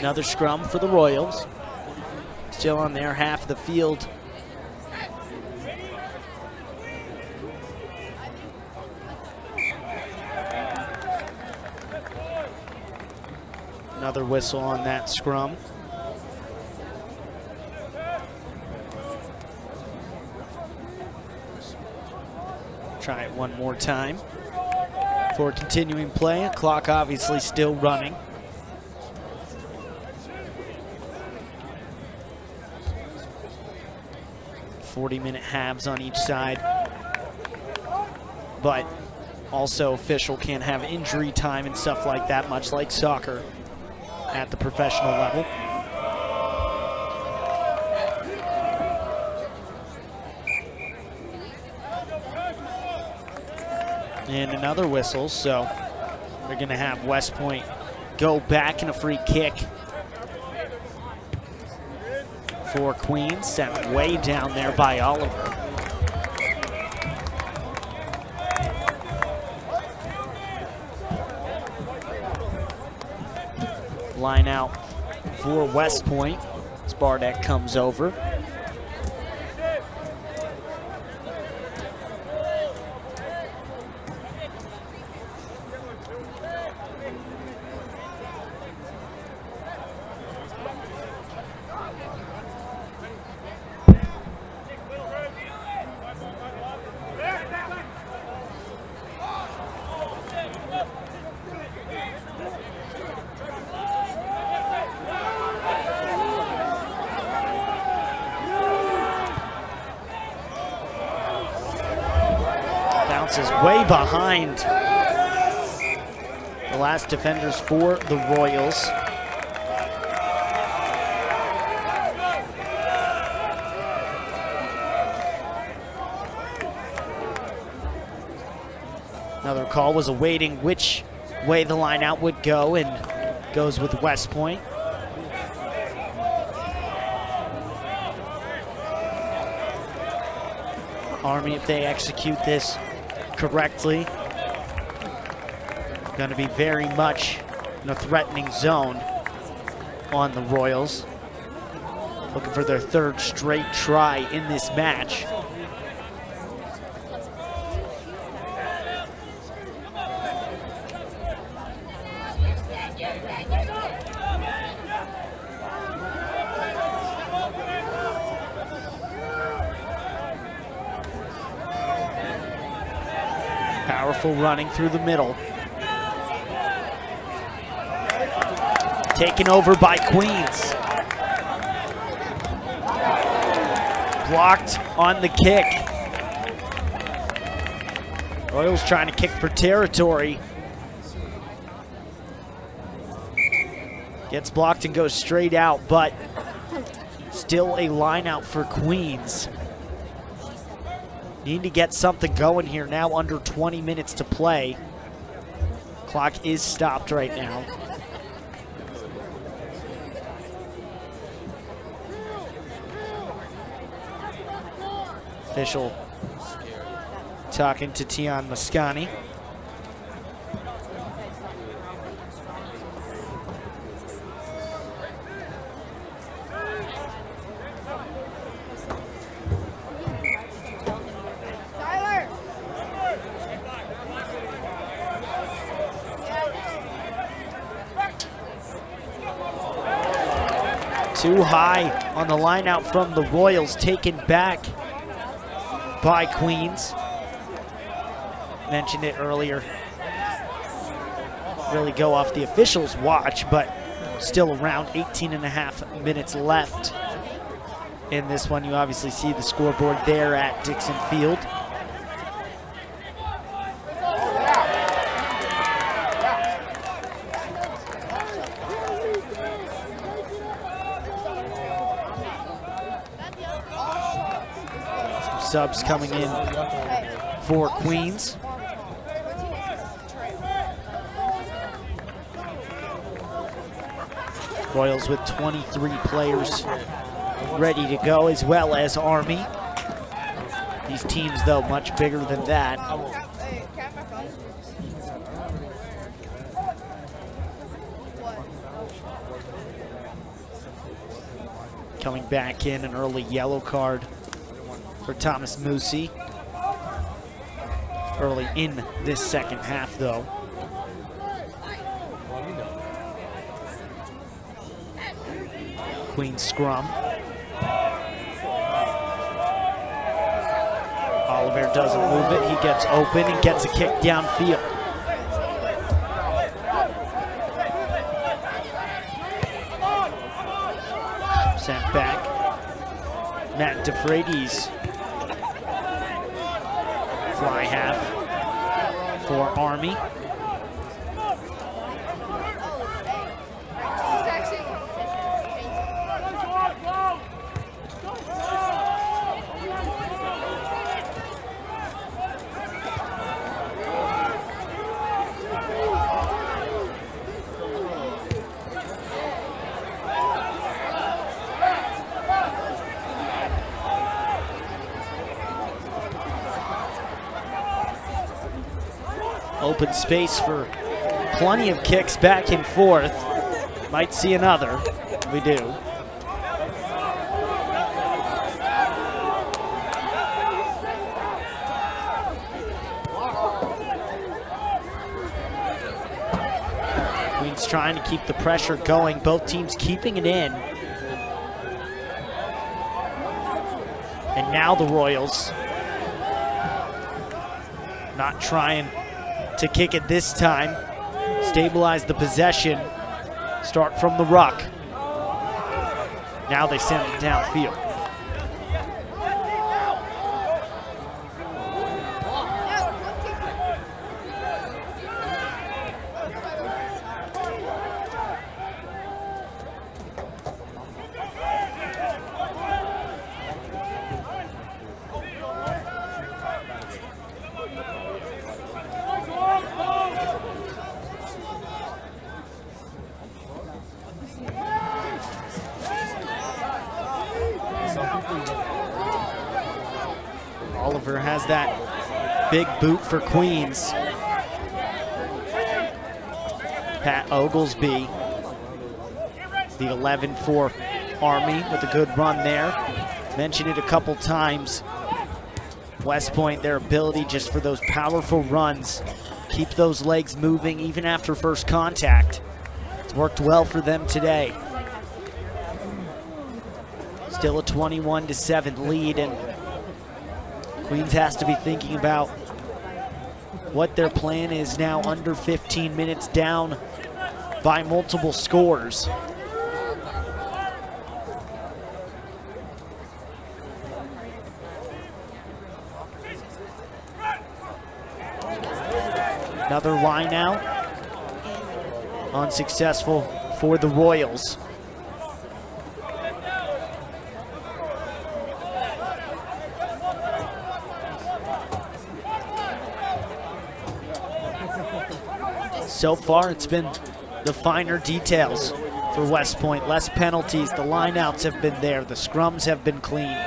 S1: Another scrum for the Royals. Still on their half of the field. Another whistle on that scrum. Try it one more time for continuing play. Clock obviously still running. 40-minute halves on each side. But also official can't have injury time and stuff like that, much like soccer at the professional level. And another whistle, so they're gonna have West Point go back in a free kick for Queens, sent way down there by Oliver. Line out for West Point as Bardeck comes over. Roberts is way behind the last defenders for the Royals. Another call was awaiting which way the line out would go, and goes with West Point. Army, if they execute this correctly, going to be very much in a threatening zone on the Royals. Looking for their third straight try in this match. Powerful running through the middle. Taken over by Queens. Blocked on the kick. Royals trying to kick for territory. Gets blocked and goes straight out, but still a line out for Queens. Need to get something going here now, under 20 minutes to play. Clock is stopped right now. Official talking to Tian Mascani. Too high on the line out from the Royals, taken back by Queens. Mentioned it earlier. Really go off the officials' watch, but still around 18.5 minutes left in this one. You obviously see the scoreboard there at Dixon Field. Subs coming in for Queens. Royals with 23 players ready to go, as well as Army. These teams, though, much bigger than that. Coming back in, an early yellow card for Thomas Musi. Early in this second half, though. Queen scrum. Oliver doesn't move it. He gets open and gets a kick downfield. Sent back. Matt DeFreitas. Fly half for Army. Open space for plenty of kicks back and forth. Might see another. We do. Queens trying to keep the pressure going. Both teams keeping it in. And now the Royals not trying to kick it this time. Stabilize the possession. Start from the ruck. Now they send it downfield. Oliver has that big boot for Queens. Pat Oglesby, the 11 for Army with a good run there. Mentioned it a couple times. West Point, their ability just for those powerful runs, keep those legs moving even after first contact. It's worked well for them today. Still a 21-7 lead, and Queens has to be thinking about what their plan is now under 15 minutes down by multiple scores. Another line out, unsuccessful for the Royals. So far, it's been the finer details for West Point. Less penalties, the lineouts have been there, the scrums have been clean.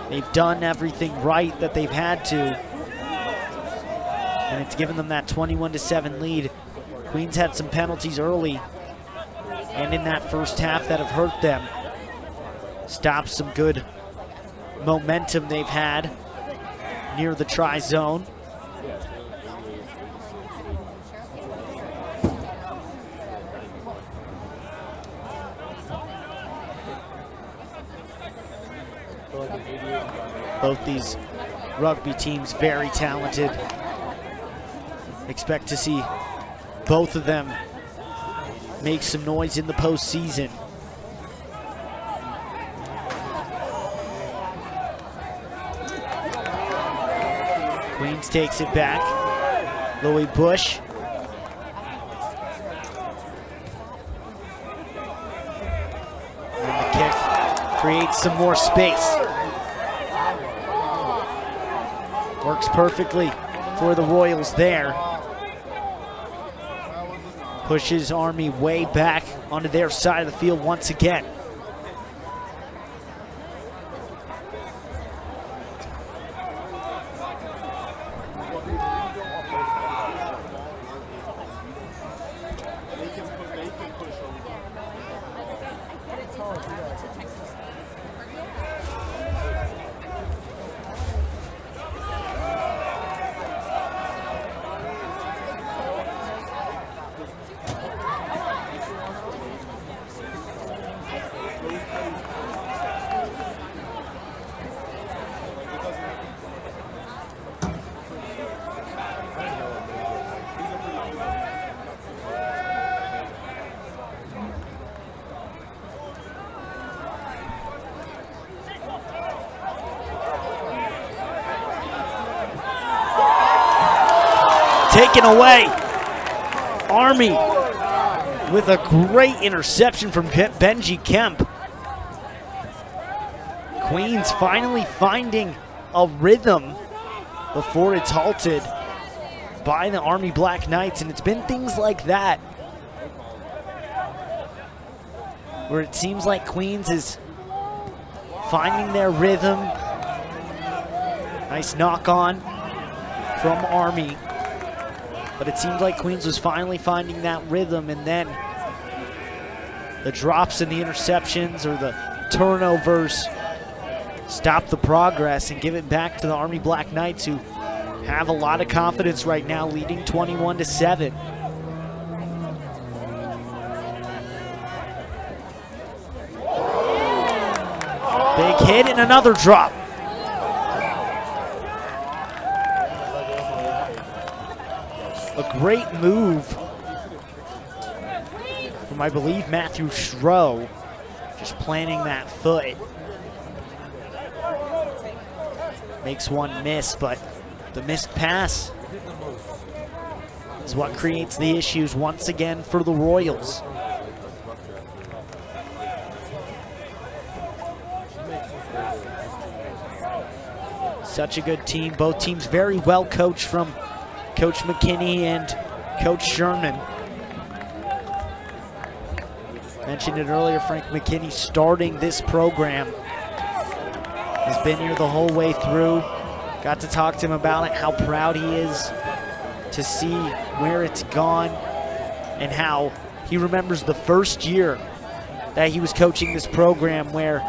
S1: They've done everything right that they've had to, and it's given them that 21-7 lead. Queens had some penalties early and in that first half that have hurt them. Stopped some good momentum they've had near the try zone. Both these rugby teams very talented. Expect to see both of them make some noise in the postseason. Queens takes it back. Louis Bush. And the kick creates some more space. Works perfectly for the Royals there. Pushes Army way back onto their side of the field once again. Taken away. Army with a great interception from Benji Kemp. Queens finally finding a rhythm before it's halted by the Army Black Knights, and it's been things like that where it seems like Queens is finding their rhythm. Nice knock on from Army. But it seems like Queens was finally finding that rhythm, and then the drops and the interceptions or the turnovers stop the progress and give it back to the Army Black Knights, who have a lot of confidence right now, leading 21-7. Big hit and another drop. A great move from, I believe, Matthew Schroe, just planting that foot. Makes one miss, but the missed pass is what creates the issues once again for the Royals. Such a good team. Both teams very well coached from Coach McKinney and Coach Sherman. Mentioned it earlier, Frank McKinney starting this program Has been here the whole way through. Got to talk to him about it, how proud he is to see where it's gone and how he remembers the first year that he was coaching this program where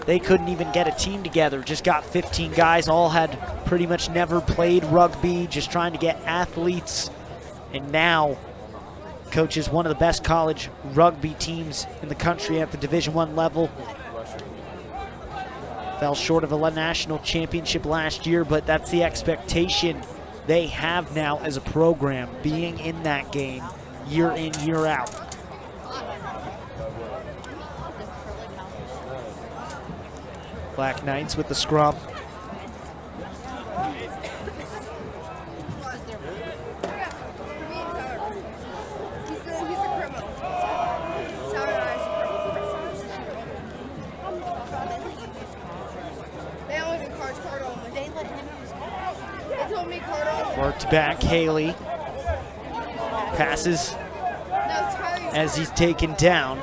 S1: they couldn't even get a team together, just got 15 guys, all had pretty much never played rugby, just trying to get athletes, and now coaches one of the best college rugby teams in the country at the Division I level. Fell short of a national championship last year, but that's the expectation they have now as a program, being in that game year in, year out. Black Knights with the scrum. Worked back, Haley. Passes as he's taken down.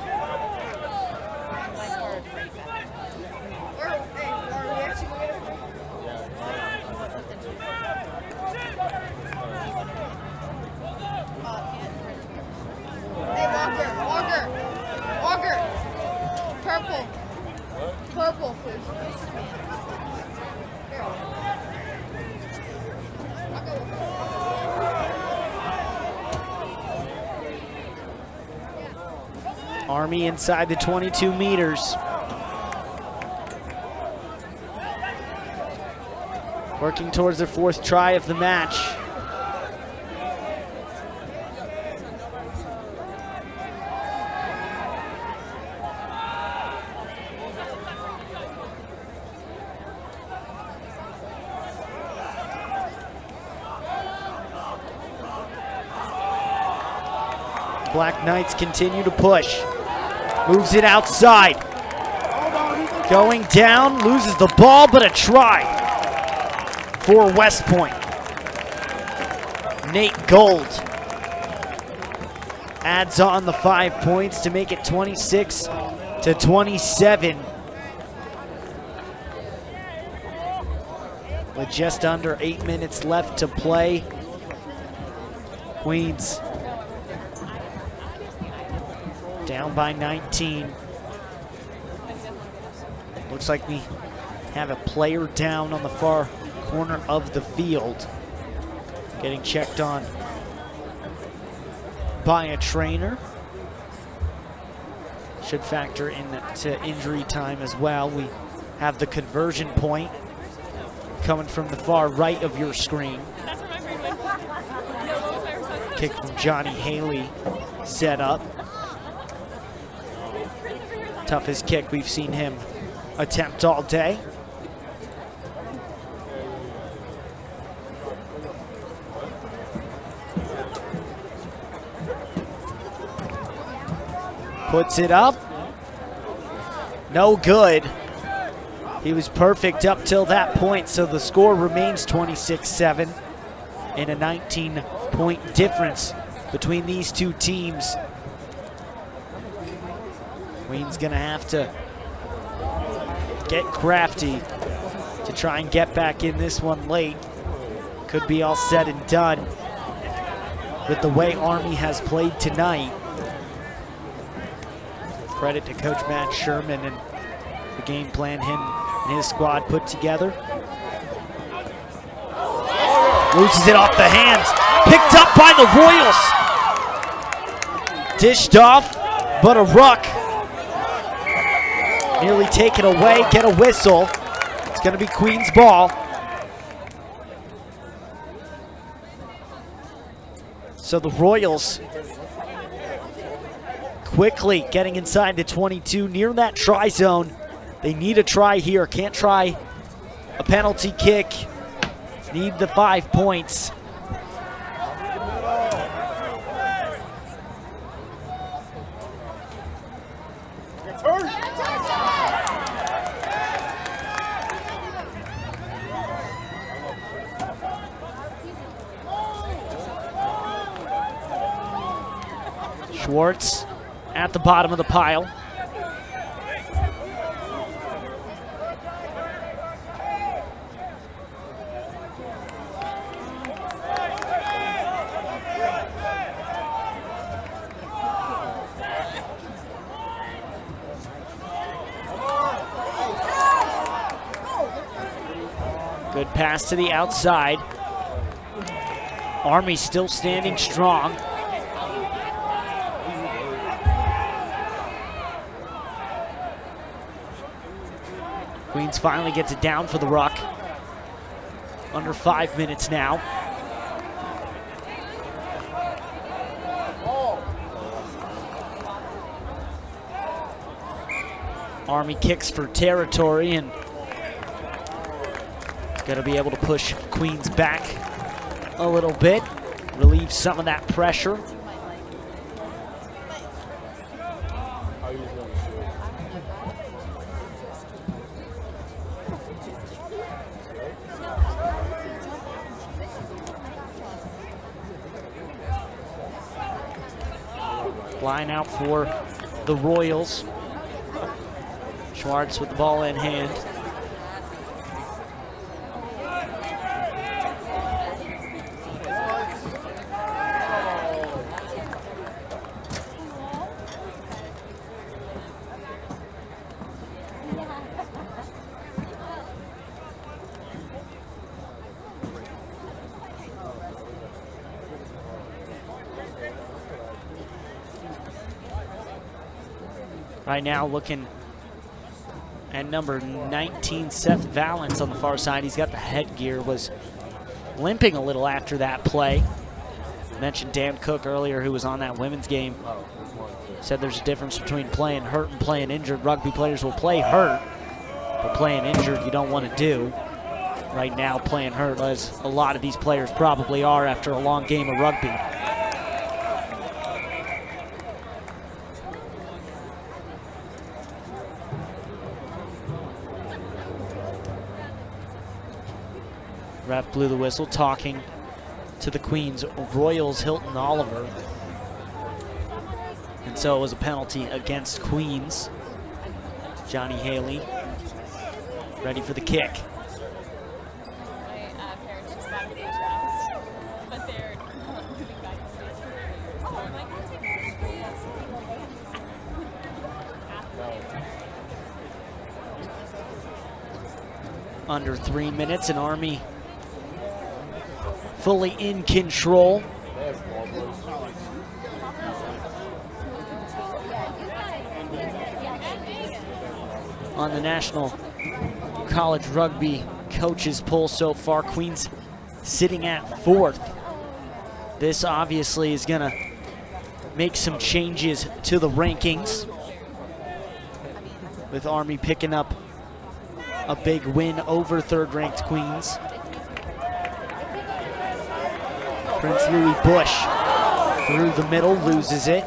S3: Purple, please.
S1: Army inside the 22 meters. Working towards their fourth try of the match. Black Knights continue to push. Moves it outside. Going down, loses the ball, but a try for West Point. Nate Gold adds on the 5 points to make it 26-27. With just under 8 minutes left to play. Queens down by 19. Looks like we have a player down on the far corner of the field. Getting checked on by a trainer. Should factor into injury time as well. We have the conversion point coming from the far right of your screen. Kick from Johnny Haley set up. Toughest kick we've seen him attempt all day. Puts it up. No good. He was perfect up till that point, so the score remains 26-7 and a 19-point difference between these two teams. Queen's gonna have to get crafty to try and get back in this one late. Could be all said and done with the way Army has played tonight. Credit to Coach Matt Sherman and the game plan him and his squad put together. Loses it off the hands. Picked up by the Royals. Dished off, but a ruck. Nearly taken away, get a whistle. It's gonna be Queen's ball. So the Royals quickly getting inside the 22, near that try zone. They need a try here, can't try a penalty kick. Need the 5 points. Schwartz at the bottom of the pile. Good pass to the outside. Army still standing strong. Queens finally gets it down for the ruck. Under 5 minutes now. Army kicks for territory and going to be able to push Queens back a little bit, relieve some of that pressure. Line out for the Royals. Schwartz with the ball in hand. Right now looking at number 19, Seth Valance on the far side. He's got the headgear, was limping a little after that play. Mentioned Dan Cook earlier, who was on that women's game. Said there's a difference between playing hurt and playing injured. Rugby players will play hurt, but playing injured you don't want to do. Right now playing hurt, as a lot of these players probably are after a long game of rugby. Ref blew the whistle, talking to the Queens Royals, Hilton Oliver. And so it was a penalty against Queens. Johnny Haley ready for the kick. Under 3 minutes, and Army fully in control. On the National College Rugby Coaches Poll so far, Queens sitting at 4th. This obviously is gonna make some changes to the rankings, with Army picking up a big win over 3rd-ranked Queens. Prince Louis Bush through the middle, loses it.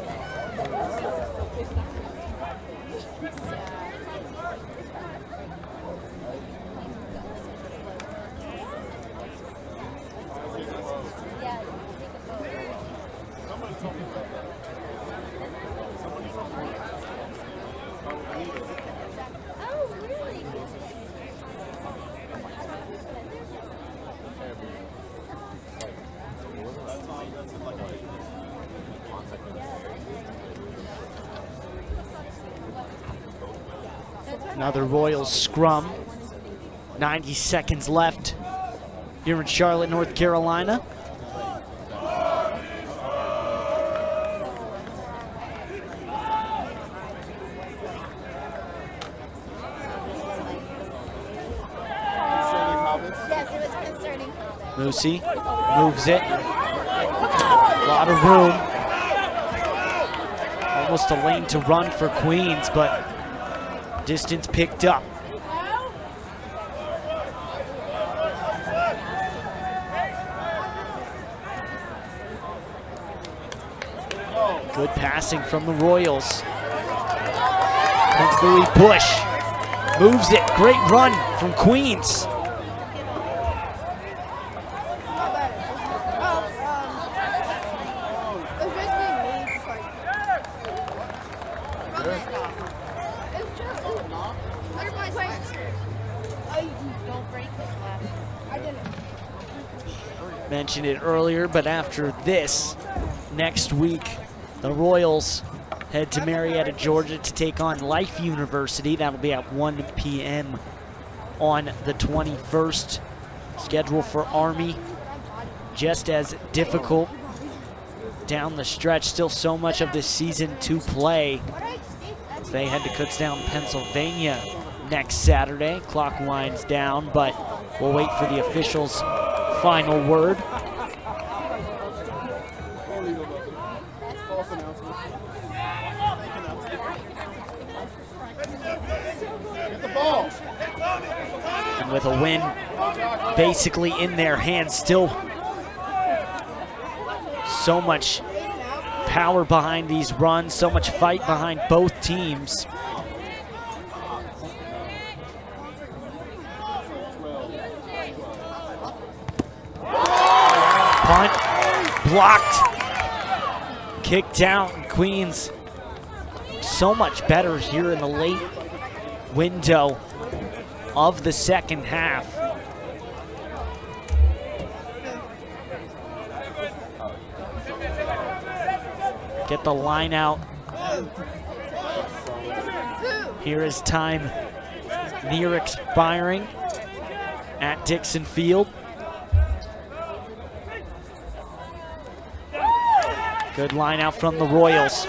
S1: Another Royals scrum. 90 seconds left here in Charlotte, North Carolina. Moosey moves it. A lot of room. Almost a lane to run for Queens, but distance picked up. Good passing from the Royals. Prince Louis Bush moves it. Great run from Queens. Mentioned it earlier, but after this, next week, the Royals head to Marietta, Georgia to take on Life University. That'll be at 1 p.m. on the 21st. Schedule for Army just as difficult down the stretch. Still so much of this season to play as they head to Kutztown, Pennsylvania next Saturday. Clock winds down, but we'll wait for the officials' final word. And with a win basically in their hands, still so much power behind these runs, so much fight behind both teams. Punt, blocked, kicked out, and Queens so much better here in the late window of the second half. Get the line out. Here is time near expiring at Dixon Field. Good line out from the Royals.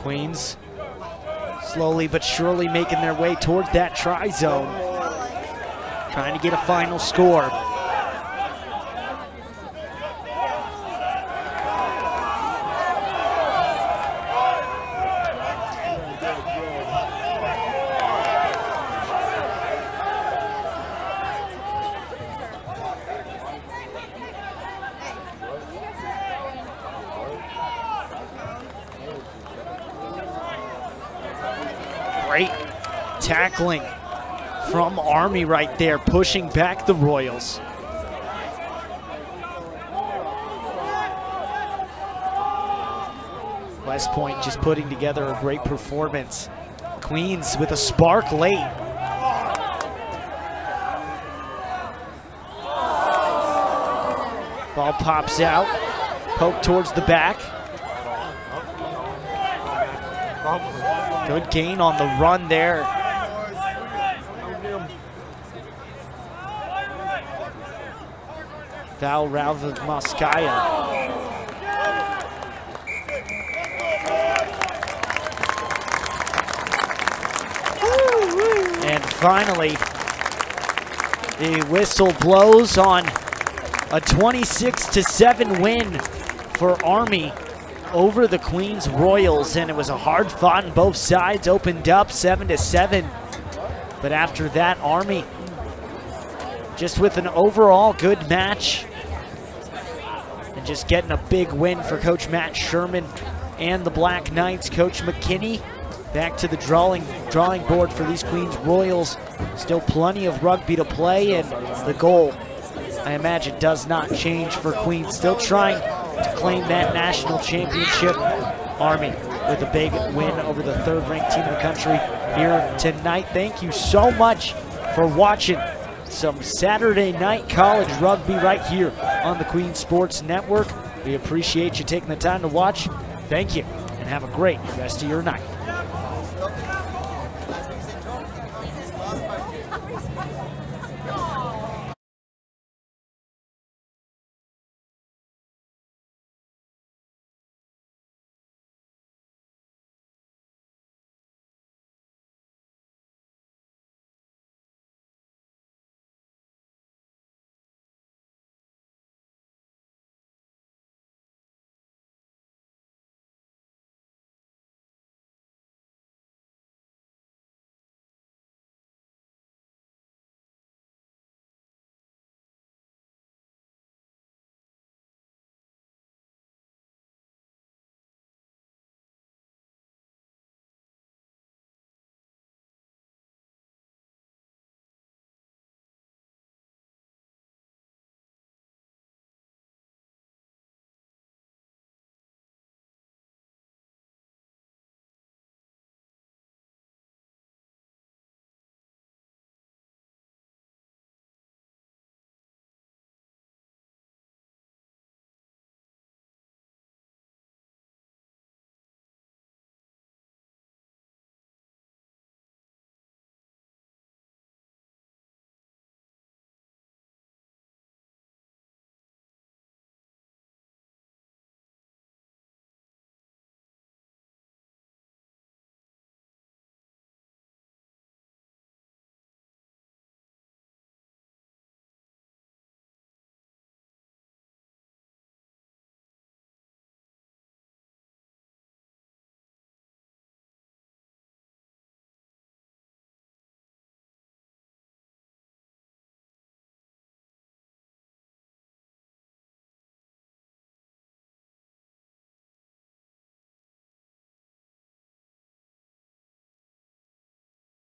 S1: Queens slowly but surely making their way towards that try zone, trying to get a final score. Great tackling from Army right there, pushing back the Royals. West Point just putting together a great performance. Queens with a spark late. Ball pops out, poke towards the back. Good gain on the run there. Val Moskaya. And finally, the whistle blows on a 26-7 win for Army over the Queens Royals, and it was a hard fought on both sides, opened up 7-7. But after that, Army just with an overall good match and just getting a big win for Coach Matt Sherman and the Black Knights. Coach McKinney back to the drawing board for these Queens Royals. Still plenty of rugby to play, and the goal, I imagine, does not change for Queens. Still trying to claim that national championship. Army with a big win over the third-ranked team in the country here tonight. Thank you so much for watching some Saturday night college rugby right here on the Queen Sports Network. We appreciate you taking the time to watch. Thank you, and have a great rest of your night.